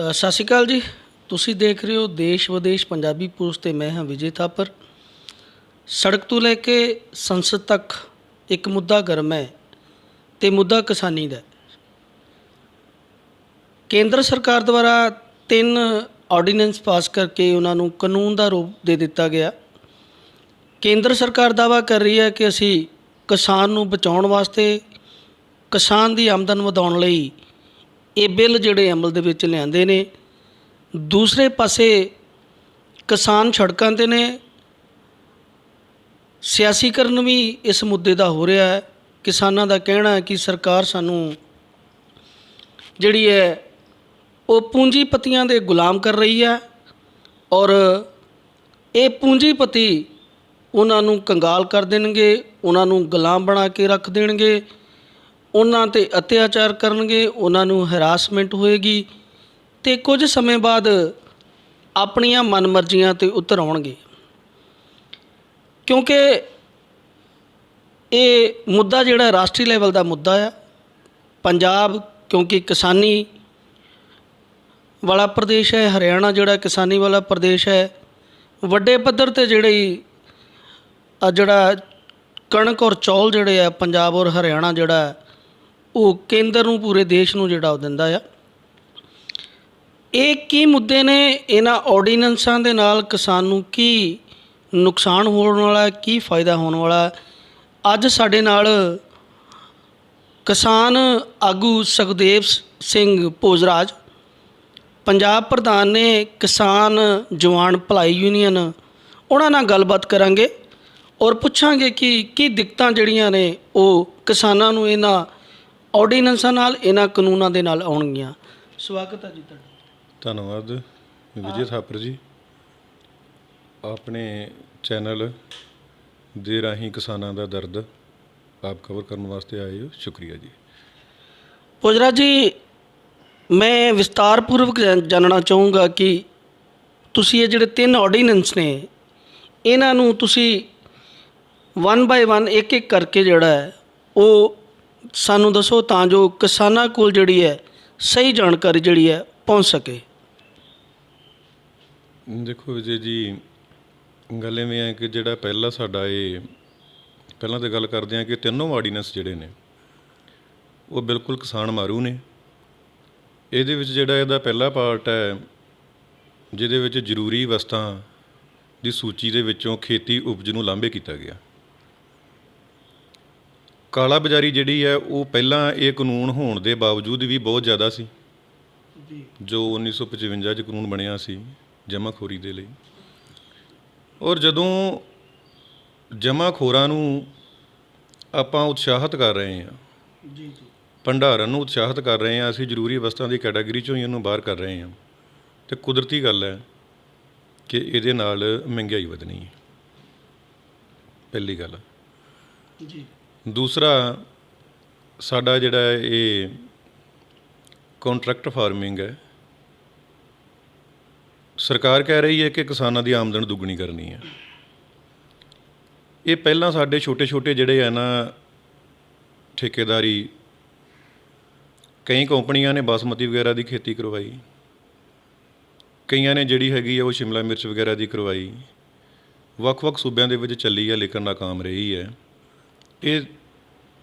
ਸਤਿ ਸ਼੍ਰੀ ਅਕਾਲ ਜੀ। ਤੁਸੀਂ ਦੇਖ ਰਹੇ ਹੋ ਦੇਸ਼ ਵਿਦੇਸ਼ ਪੰਜਾਬੀ ਪੋਸਟ ਤੇ ਮੈਂ ਹਾਂ ਵਿਜੇ ਥਾਪਰ। ਸੜਕ ਤੋਂ ਲੈ ਕੇ ਸੰਸਦ ਤੱਕ ਇੱਕ ਮੁੱਦਾ ਗਰਮ ਹੈ ਤੇ ਮੁੱਦਾ ਕਿਸਾਨੀ ਦਾ। ਕੇਂਦਰ ਸਰਕਾਰ ਦੁਆਰਾ 3 ਆਰਡੀਨੈਂਸ ਪਾਸ ਕਰਕੇ ਉਹਨਾਂ ਨੂੰ ਕਾਨੂੰਨ ਦਾ ਰੂਪ ਦੇ ਦਿੱਤਾ ਗਿਆ। ਕੇਂਦਰ ਸਰਕਾਰ ਦਾਅਵਾ ਕਰ ਰਹੀ ਹੈ ਕਿ ਅਸੀਂ ਕਿਸਾਨ ਨੂੰ ਬਚਾਉਣ ਵਾਸਤੇ, ਕਿਸਾਨ ਦੀ ਆਮਦਨ ਵਧਾਉਣ ਲਈ ਇਹ ਬਿੱਲ ਜਿਹੜੇ ਅਮਲ ਦੇ ਵਿੱਚ ਲਿਆਂਦੇ ਨੇ। ਦੂਸਰੇ ਪਾਸੇ ਕਿਸਾਨ ਸੜਕਾਂ 'ਤੇ ਨੇ। ਸਿਆਸੀਕਰਨ ਵੀ ਇਸ ਮੁੱਦੇ ਦਾ ਹੋ ਰਿਹਾ ਹੈ। ਕਿਸਾਨਾਂ ਦਾ ਕਹਿਣਾ ਹੈ ਕਿ ਸਰਕਾਰ ਸਾਨੂੰ ਜਿਹੜੀ ਹੈ ਉਹ ਪੂੰਜੀਪਤੀਆਂ ਦੇ ਗੁਲਾਮ ਕਰ ਰਹੀ ਹੈ ਔਰ ਇਹ ਪੂੰਜੀਪਤੀ ਉਹਨਾਂ ਨੂੰ ਕੰਗਾਲ ਕਰ ਦੇਣਗੇ, ਉਹਨਾਂ ਨੂੰ ਗੁਲਾਮ ਬਣਾ ਕੇ ਰੱਖ ਦੇਣਗੇ, ਉਹਨਾਂ 'ਤੇ ਅਤਿਆਚਾਰ ਕਰਨਗੇ, ਉਹਨਾਂ ਨੂੰ ਹਰਾਸਮੈਂਟ ਹੋਏਗੀ ਅਤੇ ਕੁਝ ਸਮੇਂ ਬਾਅਦ ਆਪਣੀਆਂ ਮਨਮਰਜ਼ੀਆਂ 'ਤੇ ਉਤਰ ਆਉਣਗੇ। ਕਿਉਂਕਿ ਇਹ ਮੁੱਦਾ ਜਿਹੜਾ ਰਾਸ਼ਟਰੀ ਲੈਵਲ ਦਾ ਮੁੱਦਾ ਆ। ਪੰਜਾਬ ਕਿਉਂਕਿ ਕਿਸਾਨੀ ਵਾਲਾ ਪ੍ਰਦੇਸ਼ ਹੈ, ਹਰਿਆਣਾ ਜਿਹੜਾ ਕਿਸਾਨੀ ਵਾਲਾ ਪ੍ਰਦੇਸ਼ ਹੈ, ਵੱਡੇ ਪੱਧਰ 'ਤੇ ਜਿਹੜਾ ਕਣਕ ਔਰ ਚੌਲ ਜਿਹੜੇ ਆ ਪੰਜਾਬ ਔਰ ਹਰਿਆਣਾ ਜਿਹੜਾ ਉਹ ਕੇਂਦਰ ਨੂੰ, ਪੂਰੇ ਦੇਸ਼ ਨੂੰ ਜਿਹੜਾ ਉਹ ਦਿੰਦਾ ਆ। ਇਹ ਕੀ ਮੁੱਦੇ ਨੇ? ਇਹਨਾਂ ਆਰਡੀਨੈਂਸਾਂ ਦੇ ਨਾਲ ਕਿਸਾਨ ਨੂੰ ਕੀ ਨੁਕਸਾਨ ਹੋਣ ਵਾਲਾ, ਕੀ ਫਾਇਦਾ ਹੋਣ ਵਾਲਾ? ਅੱਜ ਸਾਡੇ ਨਾਲ ਕਿਸਾਨ ਆਗੂ ਸੁਖਦੇਵ ਸਿੰਘ ਭੋਜਰਾਜ, ਪੰਜਾਬ ਪ੍ਰਧਾਨ ਨੇ ਕਿਸਾਨ ਜਵਾਨ ਭਲਾਈ ਯੂਨੀਅਨ, ਉਹਨਾਂ ਨਾਲ ਗੱਲਬਾਤ ਕਰਾਂਗੇ ਔਰ ਪੁੱਛਾਂਗੇ ਕਿ ਕੀ ਦਿੱਕਤਾਂ ਜਿਹੜੀਆਂ ਨੇ ਉਹ ਕਿਸਾਨਾਂ ਨੂੰ ਇਹਨਾਂ ਆਰਡੀਨੈਂਸਾਂ ਨਾਲ, ਇਹਨਾਂ ਕਾਨੂੰਨਾਂ ਦੇ ਨਾਲ ਆਉਣਗੀਆਂ। ਸਵਾਗਤ ਹੈ ਜੀ ਤੁਹਾਡਾ। ਧੰਨਵਾਦ ਵਿਜੇ ਥਾਪਰ ਜੀ। ਆਪਣੇ ਚੈਨਲ ਦੇ ਰਾਹੀਂ ਕਿਸਾਨਾਂ ਦਾ ਦਰਦ ਆਪ ਕਵਰ ਕਰਨ ਵਾਸਤੇ ਆਏ ਹੋ, ਸ਼ੁਕਰੀਆ ਜੀ। ਭੋਜਰਾਜ ਜੀ, ਮੈਂ ਵਿਸਤਾਰਪੂਰਵਕ ਜਾਣਨਾ ਚਾਹੂੰਗਾ ਕਿ ਤੁਸੀਂ ਇਹ ਜਿਹੜੇ 3 ਆਰਡੀਨੈਂਸ ਨੇ ਇਹਨਾਂ ਨੂੰ ਤੁਸੀਂ 1 ਬਾਏ 1 ਇੱਕ ਕਰਕੇ ਜਿਹੜਾ ਹੈ ਉਹ ਸਾਨੂੰ ਦੱਸੋ ਤਾਂ ਜੋ ਕਿਸਾਨਾਂ ਕੋਲ ਜਿਹੜੀ ਹੈ ਸਹੀ ਜਾਣਕਾਰੀ ਜਿਹੜੀ ਹੈ ਪਹੁੰਚ ਸਕੇ। ਦੇਖੋ ਵਿਜੇ ਜੀ, ਗੱਲ ਇਵੇਂ ਹੈ ਕਿ ਜਿਹੜਾ ਪਹਿਲਾਂ ਸਾਡਾ ਪਹਿਲਾਂ ਤਾਂ ਗੱਲ ਕਰਦੇ ਹਾਂ ਕਿ ਤਿੰਨੋਂ ਆਰਡੀਨੈਂਸ ਜਿਹੜੇ ਨੇ ਉਹ ਬਿਲਕੁਲ ਕਿਸਾਨ ਮਾਰੂ ਨੇ। ਇਹਦੇ ਵਿੱਚ ਜਿਹੜਾ ਇਹਦਾ ਪਹਿਲਾ ਪਾਰਟ ਹੈ ਜਿਹਦੇ ਵਿੱਚ ਜ਼ਰੂਰੀ ਵਸਤਾਂ ਦੀ ਸੂਚੀ ਦੇ ਵਿੱਚੋਂ ਖੇਤੀ ਉਪਜ ਨੂੰ ਲਾਂਭੇ ਕੀਤਾ ਗਿਆ। ਕਾਲਾ ਬਾਜ਼ਾਰੀ ਜਿਹੜੀ ਹੈ ਉਹ ਪਹਿਲਾਂ ਇਹ ਕਾਨੂੰਨ ਹੋਣ ਦੇ ਬਾਵਜੂਦ ਵੀ ਬਹੁਤ ਜ਼ਿਆਦਾ ਸੀ। ਜੋ 1955 'ਚ ਕਾਨੂੰਨ ਬਣਿਆ ਸੀ ਜਮ੍ਹਾਂਖੋਰੀ ਦੇ ਲਈ, ਔਰ ਜਦੋਂ ਜਮ੍ਹਾਂਖੋਰਾਂ ਨੂੰ ਆਪਾਂ ਉਤਸ਼ਾਹਿਤ ਕਰ ਰਹੇ ਹਾਂ, ਭੰਡਾਰਨ ਨੂੰ ਉਤਸ਼ਾਹਿਤ ਕਰ ਰਹੇ ਹਾਂ, ਅਸੀਂ ਜ਼ਰੂਰੀ ਵਸਤਾਂ ਦੀ ਕੈਟਾਗਰੀ 'ਚੋਂ ਹੀ ਇਹਨੂੰ ਬਾਹਰ ਕਰ ਰਹੇ ਹਾਂ, ਅਤੇ ਕੁਦਰਤੀ ਗੱਲ ਹੈ ਕਿ ਇਹਦੇ ਨਾਲ ਮਹਿੰਗਾਈ ਵਧਣੀ ਹੈ, ਪਹਿਲੀ ਗੱਲ। ਜੀ। ਦੂਸਰਾ, ਸਾਡਾ ਜਿਹੜਾ ਇਹ ਕੰਟਰੈਕਟ ਫਾਰਮਿੰਗ ਹੈ, ਸਰਕਾਰ ਕਹਿ ਰਹੀ ਹੈ ਕਿ ਕਿਸਾਨਾਂ ਦੀ ਆਮਦਨ ਦੁੱਗਣੀ ਕਰਨੀ ਹੈ। ਇਹ ਪਹਿਲਾਂ ਸਾਡੇ ਛੋਟੇ ਛੋਟੇ ਜਿਹੜੇ ਹੈ ਨਾ ਠੇਕੇਦਾਰੀ, ਕਈ ਕੰਪਨੀਆਂ ਨੇ ਬਾਸਮਤੀ ਵਗੈਰਾ ਦੀ ਖੇਤੀ ਕਰਵਾਈ, ਕਈਆਂ ਨੇ ਜਿਹੜੀ ਹੈਗੀ ਆ ਉਹ ਸ਼ਿਮਲਾ ਮਿਰਚ ਵਗੈਰਾ ਦੀ ਕਰਵਾਈ, ਵੱਖ-ਵੱਖ ਸੂਬਿਆਂ ਦੇ ਵਿੱਚ ਚੱਲੀ ਹੈ ਲੇਕਿਨ ਨਾਕਾਮ ਰਹੀ ਹੈ। ਇਹ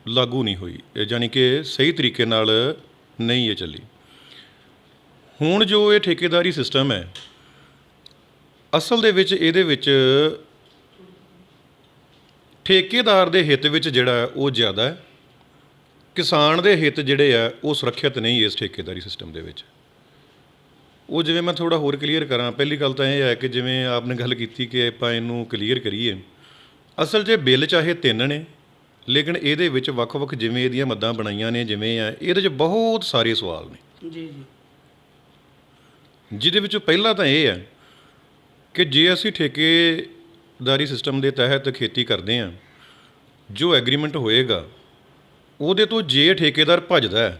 ਲਾਗੂ ਨਹੀਂ ਹੋਈ, ਇਹ ਜਾਣੀ ਕਿ ਸਹੀ ਤਰੀਕੇ ਨਾਲ ਨਹੀਂ ਇਹ ਚੱਲੀ। ਹੁਣ ਜੋ ਇਹ ਠੇਕੇਦਾਰੀ ਸਿਸਟਮ ਹੈ, ਅਸਲ ਦੇ ਵਿੱਚ ਇਹਦੇ ਵਿੱਚ ਠੇਕੇਦਾਰ ਦੇ ਹਿੱਤ ਵਿੱਚ ਜਿਹੜਾ ਉਹ ਜ਼ਿਆਦਾ ਹੈ, ਕਿਸਾਨ ਦੇ ਹਿੱਤ ਜਿਹੜੇ ਆ ਉਹ ਸੁਰੱਖਿਅਤ ਨਹੀਂ ਇਸ ਠੇਕੇਦਾਰੀ ਸਿਸਟਮ ਦੇ ਵਿੱਚ। ਉਹ ਜਿਵੇਂ ਮੈਂ ਥੋੜ੍ਹਾ ਹੋਰ ਕਲੀਅਰ ਕਰਾਂ, ਪਹਿਲੀ ਗੱਲ ਤਾਂ ਇਹ ਹੈ ਕਿ ਜਿਵੇਂ ਆਪਨੇ ਗੱਲ ਕੀਤੀ ਕਿ ਆਪਾਂ ਇਹਨੂੰ ਕਲੀਅਰ ਕਰੀਏ, ਅਸਲ 'ਚ ਬਿੱਲ ਚਾਹੇ 3 ਨੇ ਲੇਕਿਨ ਇਹਦੇ ਵਿੱਚ ਵੱਖ-ਵੱਖ ਜਿਵੇਂ ਇਹਦੀਆਂ ਮੱਦਾਂ ਬਣਾਈਆਂ ਨੇ, ਜਿਵੇਂ ਆ ਇਹਦੇ 'ਚ ਬਹੁਤ ਸਾਰੇ ਸਵਾਲ ਨੇ। ਜੀ ਜੀ। ਜਿਹਦੇ ਵਿੱਚੋਂ ਪਹਿਲਾ ਤਾਂ ਇਹ ਹੈ ਕਿ ਜੇ ਅਸੀਂ ਠੇਕੇਦਾਰੀ ਸਿਸਟਮ ਦੇ ਤਹਿਤ ਖੇਤੀ ਕਰਦੇ ਹਾਂ, ਜੋ ਐਗਰੀਮੈਂਟ ਹੋਏਗਾ ਉਹਦੇ ਤੋਂ ਜੇ ਠੇਕੇਦਾਰ ਭੱਜਦਾ ਹੈ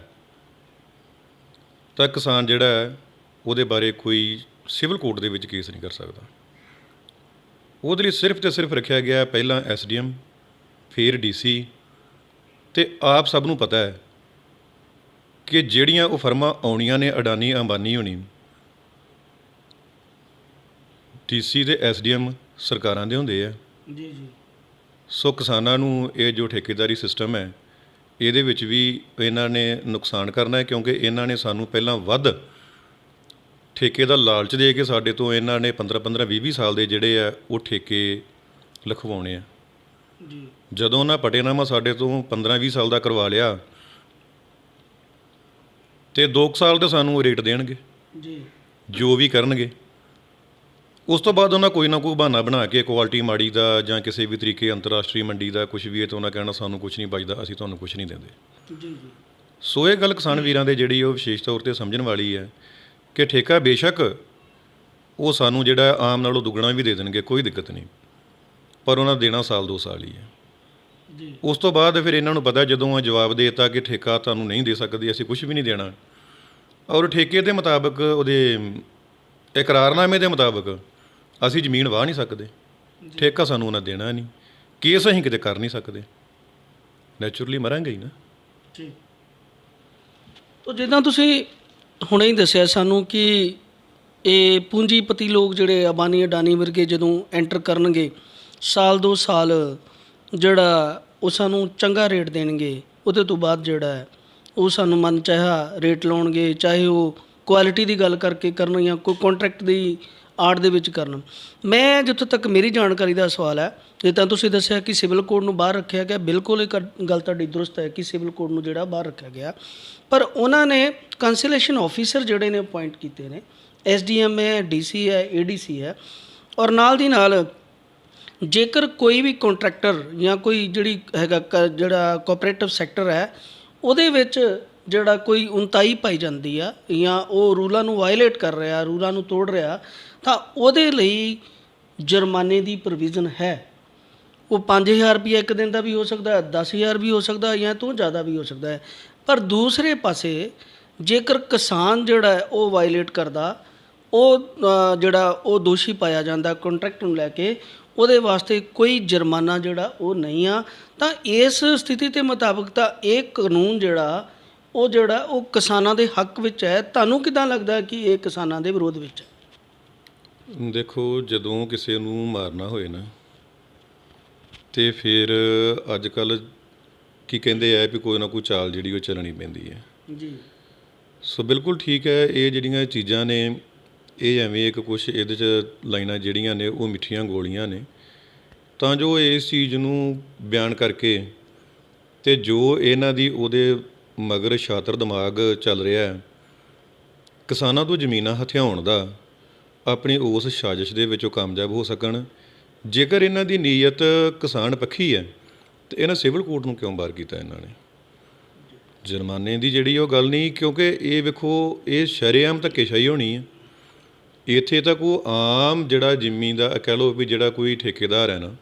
ਤਾਂ ਕਿਸਾਨ ਜਿਹੜਾ ਹੈ ਉਹਦੇ ਬਾਰੇ ਕੋਈ ਸਿਵਲ ਕੋਰਟ ਦੇ ਵਿੱਚ ਕੇਸ ਨਹੀਂ ਕਰ ਸਕਦਾ। ਉਹਦੇ ਲਈ ਸਿਰਫ ਅਤੇ ਸਿਰਫ ਰੱਖਿਆ ਗਿਆ ਪਹਿਲਾਂ SDM, ਫਿਰ DC, ਅਤੇ ਆਪ ਸਭ ਨੂੰ ਪਤਾ ਹੈ ਕਿ ਜਿਹੜੀਆਂ ਉਹ ਫਰਮਾਂ ਆਉਣੀਆਂ ਨੇ, ਅਡਾਨੀ ਅੰਬਾਨੀ ਹੋਣੀ, ਡੀਸੀ ਤੇ ਐਸਡੀਐਮ ਸਰਕਾਰਾਂ ਦੇ ਹੁੰਦੇ ਆ। ਜੀ ਜੀ ਸੋ ਕਿਸਾਨਾਂ ਨੂੰ ਇਹ ਜੋ ਠੇਕੇਦਾਰੀ ਸਿਸਟਮ ਹੈ ਇਹਦੇ ਵਿੱਚ ਵੀ ਇਹਨਾਂ ਨੇ ਨੁਕਸਾਨ ਕਰਨਾ ਹੈ, ਕਿਉਂਕਿ ਇਹਨਾਂ ਨੇ ਸਾਨੂੰ ਪਹਿਲਾਂ ਵੱਧ ਠੇਕੇ ਦਾ ਲਾਲਚ ਦੇ ਕੇ ਸਾਡੇ ਤੋਂ ਇਹਨਾਂ ਨੇ 15-15 20-20 ਸਾਲ ਦੇ ਜਿਹੜੇ ਆ ਉਹ ਠੇਕੇ ਲਿਖਵਾਉਣੇ ਆ। ਜੀ ਜਦੋਂ ਉਹਨਾਂ ਪਟੇਨਾਮਾ ਸਾਡੇ ਤੋਂ 15-20 ਸਾਲ ਦਾ ਕਰਵਾ ਲਿਆ ਤੇ 2 ਸਾਲ ਦੇ ਸਾਨੂੰ ਰੇਟ ਦੇਣਗੇ ਜੀ ਜੋ ਵੀ ਕਰਨਗੇ। ਉਸ ਤੋਂ ਬਾਅਦ ਉਹਨਾਂ ਕੋਈ ਨਾ ਕੋਈ ਬਹਾਨਾ ਬਣਾ ਕੇ ਕੁਆਲਿਟੀ ਮਾੜੀ ਦਾ ਜਾਂ ਕਿਸੇ ਵੀ ਤਰੀਕੇ ਅੰਤਰਰਾਸ਼ਟਰੀ ਮੰਡੀ ਦਾ ਕੁਝ ਵੀ ਹੈ ਤਾਂ ਉਹਨਾਂ ਕਹਿਣਾ ਸਾਨੂੰ ਕੁਝ ਨਹੀਂ ਬਚਦਾ, ਅਸੀਂ ਤੁਹਾਨੂੰ ਕੁਝ ਨਹੀਂ ਦਿੰਦੇ। ਜੀ ਜੀ ਸੋ ਇਹ ਗੱਲ ਕਿਸਾਨ ਵੀਰਾਂ ਦੇ ਜਿਹੜੀ ਉਹ ਵਿਸ਼ੇਸ਼ ਤੌਰ 'ਤੇ ਸਮਝਣ ਵਾਲੀ ਹੈ ਕਿ ਠੇਕਾ ਬੇਸ਼ੱਕ ਉਹ ਸਾਨੂੰ ਜਿਹੜਾ ਆਮ ਨਾਲੋਂ ਦੁੱਗਣਾ ਵੀ ਦੇ ਦੇਣਗੇ, ਕੋਈ ਦਿੱਕਤ ਨਹੀਂ, ਪਰ ਉਹਨਾਂ ਦੇਣਾ ਸਾਲ 2 ਸਾਲ ਹੀ ਹੈ। ਜੀ ਉਸ ਤੋਂ ਬਾਅਦ ਫਿਰ ਇਹਨਾਂ ਨੂੰ ਪਤਾ ਜਦੋਂ ਆ ਜਵਾਬ ਦੇ ਦਿੱਤਾ ਕਿ ਠੇਕਾ ਤੁਹਾਨੂੰ ਨਹੀਂ ਦੇ ਸਕਦੇ, ਅਸੀਂ ਕੁਝ ਵੀ ਨਹੀਂ ਦੇਣਾ, ਔਰ ਠੇਕੇ ਦੇ ਮੁਤਾਬਕ ਉਹਦੇ ਇਕਰਾਰਨਾਮੇ ਦੇ ਮੁਤਾਬਕ ਅਸੀਂ ਜ਼ਮੀਨ ਵਾਹ ਨਹੀਂ ਸਕਦੇ, ਠੇਕਾ ਸਾਨੂੰ ਉਹਨਾਂ ਦੇਣਾ ਨਹੀਂ, ਕੇਸ ਅਸੀਂ ਕਿਤੇ ਕਰ ਨਹੀਂ ਸਕਦੇ, ਨੈਚੁਰਲੀ ਮਰਾਂਗੇ ਹੀ ਨਾ। ਜੀ ਤੋ ਜਿੱਦਾਂ ਤੁਸੀਂ ਹੁਣੇ ਹੀ ਦੱਸਿਆ ਸਾਨੂੰ ਕਿ ਇਹ ਪੂੰਜੀਪਤੀ ਲੋਕ ਜਿਹੜੇ ਅਬਾਨੀ ਅਡਾਨੀ ਵਰਗੇ ਜਦੋਂ ਐਂਟਰ ਕਰਨਗੇ ਸਾਲ 2 ਸਾਲ ਜਿਹੜਾ ਉਹ ਸਾਨੂੰ ਚੰਗਾ ਰੇਟ ਦੇਣਗੇ, ਉਹਦੇ ਤੋਂ ਬਾਅਦ ਜਿਹੜਾ ਹੈ ਉਹ ਸਾਨੂੰ ਮਨ ਚਾਹਿਆ ਰੇਟ ਲਾਉਣਗੇ, ਚਾਹੇ ਉਹ ਕੁਆਲਿਟੀ ਦੀ ਗੱਲ ਕਰਕੇ ਕਰਨ ਜਾਂ ਕੋਈ ਕੰਟਰੈਕਟ ਦੀ ਆੜ ਦੇ ਵਿੱਚ ਕਰਨ। ਮੈਂ ਜਿੱਥੋਂ ਤੱਕ ਮੇਰੀ ਜਾਣਕਾਰੀ ਦਾ ਸਵਾਲ ਹੈ, ਜਿੱਦਾਂ ਤੁਸੀਂ ਦੱਸਿਆ ਕਿ ਸਿਵਲ ਕੋਡ ਨੂੰ ਬਾਹਰ ਰੱਖਿਆ ਗਿਆ, ਬਿਲਕੁਲ ਇਹ ਗੱਲ ਤੁਹਾਡੀ ਦਰੁਸਤ ਹੈ ਕਿ ਸਿਵਲ ਕੋਡ ਨੂੰ ਜਿਹੜਾ ਬਾਹਰ ਰੱਖਿਆ ਗਿਆ, ਪਰ ਉਹਨਾਂ ਨੇ ਕੰਸਲੇਸ਼ਨ ਆਫੀਸਰ ਜਿਹੜੇ ਨੇ ਅਪਾਇੰਟ ਕੀਤੇ ਨੇ, ਐਸਡੀਐਮ ਹੈ, ਡੀਸੀ ਹੈ, ਏਡੀਸੀ ਹੈ, ਔਰ ਨਾਲ ਦੀ ਨਾਲ ਜੇਕਰ ਕੋਈ ਵੀ ਕੰਟਰੈਕਟਰ ਜਾਂ ਕੋਈ ਜਿਹੜੀ ਹੈਗਾ ਜਿਹੜਾ ਕੋਆਪਰੇਟਿਵ ਸੈਕਟਰ ਹੈ ਉਹਦੇ ਵਿੱਚ ਜਿਹੜਾ ਕੋਈ ਉਨਤਾਈ ਪਾਈ ਜਾਂਦੀ ਆ ਜਾਂ ਉਹ ਰੂਲਾਂ ਨੂੰ ਵਾਇਲੇਟ ਕਰ ਰਿਹਾ, ਰੂਲਾਂ ਨੂੰ ਤੋੜ ਰਿਹਾ, ਤਾਂ ਉਹਦੇ ਲਈ ਜੁਰਮਾਨੇ ਦੀ ਪ੍ਰੋਵੀਜ਼ਨ ਹੈ। ਉਹ 5000 ਰੁਪਏ ਇੱਕ ਦਿਨ ਦਾ ਵੀ ਹੋ ਸਕਦਾ, 10,000 ਵੀ ਹੋ ਸਕਦਾ, ਜਾਂ ਤੋਂ ਜ਼ਿਆਦਾ ਵੀ ਹੋ ਸਕਦਾ ਹੈ। ਪਰ ਦੂਸਰੇ ਪਾਸੇ ਜੇਕਰ ਕਿਸਾਨ ਜਿਹੜਾ ਹੈ ਉਹ ਵਾਇਲੇਟ ਕਰਦਾ, ਉਹ ਜਿਹੜਾ ਉਹ ਦੋਸ਼ੀ ਪਾਇਆ ਜਾਂਦਾ ਕੰਟਰੈਕਟ ਨੂੰ ਲੈ ਕੇ, ਉਹਦੇ ਵਾਸਤੇ ਕੋਈ ਜੁਰਮਾਨਾ ਜਿਹੜਾ ਉਹ ਨਹੀਂ ਆ। ਤਾਂ ਇਸ ਸਥਿਤੀ ਦੇ ਮੁਤਾਬਕ ਤਾਂ ਇਹ ਕਾਨੂੰਨ ਜਿਹੜਾ ਉਹ ਕਿਸਾਨਾਂ ਦੇ ਹੱਕ ਵਿੱਚ ਹੈ। ਤੁਹਾਨੂੰ ਕਿੱਦਾਂ ਲੱਗਦਾ ਕਿ ਇਹ ਕਿਸਾਨਾਂ ਦੇ ਵਿਰੋਧ ਵਿੱਚ ਹੈ? ਦੇਖੋ, ਜਦੋਂ ਕਿਸੇ ਨੂੰ ਮਾਰਨਾ ਹੋਏ ਨਾ ਤੇ ਫਿਰ ਅੱਜ ਕੱਲ੍ਹ ਕੀ ਕਹਿੰਦੇ ਆ ਵੀ ਕੋਈ ਨਾ ਕੋਈ ਚਾਲ ਜਿਹੜੀ ਉਹ ਚੱਲਣੀ ਪੈਂਦੀ ਹੈ। ਜੀ ਸੋ ਬਿਲਕੁਲ ਠੀਕ ਹੈ। ਇਹ ਜਿਹੜੀਆਂ ਚੀਜ਼ਾਂ ਨੇ ਇਹ ਐਵੇਂ ਇੱਕ ਕੁਛ ਇਹਦੇ 'ਚ ਲਾਈਨਾਂ ਜਿਹੜੀਆਂ ਨੇ ਉਹ ਮਿੱਠੀਆਂ ਗੋਲੀਆਂ ਨੇ, ਤਾਂ ਜੋ ਇਸ ਚੀਜ਼ ਨੂੰ ਬਿਆਨ ਕਰਕੇ ਤੇ ਜੋ ਇਹਨਾਂ ਦੀ ਉਹਦੇ ਮਗਰ ਛਾਤਰ ਦਿਮਾਗ ਚੱਲ ਰਿਹਾ ਹੈ ਕਿਸਾਨਾਂ ਤੋਂ ਜ਼ਮੀਨਾਂ ਹਥਿਆਉਣ ਦਾ, ਆਪਣੀ ਉਸ ਸਾਜ਼ਿਸ਼ ਦੇ ਵਿੱਚੋਂ ਕਾਮਯਾਬ ਹੋ ਸਕਣ। ਜੇਕਰ ਇਹਨਾਂ ਦੀ ਨੀਅਤ ਕਿਸਾਨ ਪੱਖੀ ਹੈ ਤੇ ਇਹਨਾਂ ਸਿਵਲ ਕੋਰਟ ਨੂੰ ਕਿਉਂ ਬਾਹਰ ਕੀਤਾ ਇਹਨਾਂ ਨੇ? ਜੁਰਮਾਨੇ ਦੀ ਜਿਹੜੀ ਉਹ ਗੱਲ ਨਹੀਂ, ਕਿਉਂਕਿ ਇਹ ਵੇਖੋ ਇਹ ਸ਼ਰੇਆਮ ਧੱਕੇਸ਼ਾਹੀ ਹੋਣੀ ਹੈ। ਇੱਥੇ ਤੱਕ ਉਹ ਆਮ ਜਿਹੜਾ ਜ਼ਿਮੀ ਦਾ ਕਹਿ ਲਓ ਵੀ ਜਿਹੜਾ ਕੋਈ ਠੇਕੇਦਾਰ ਹੈ ਨਾ,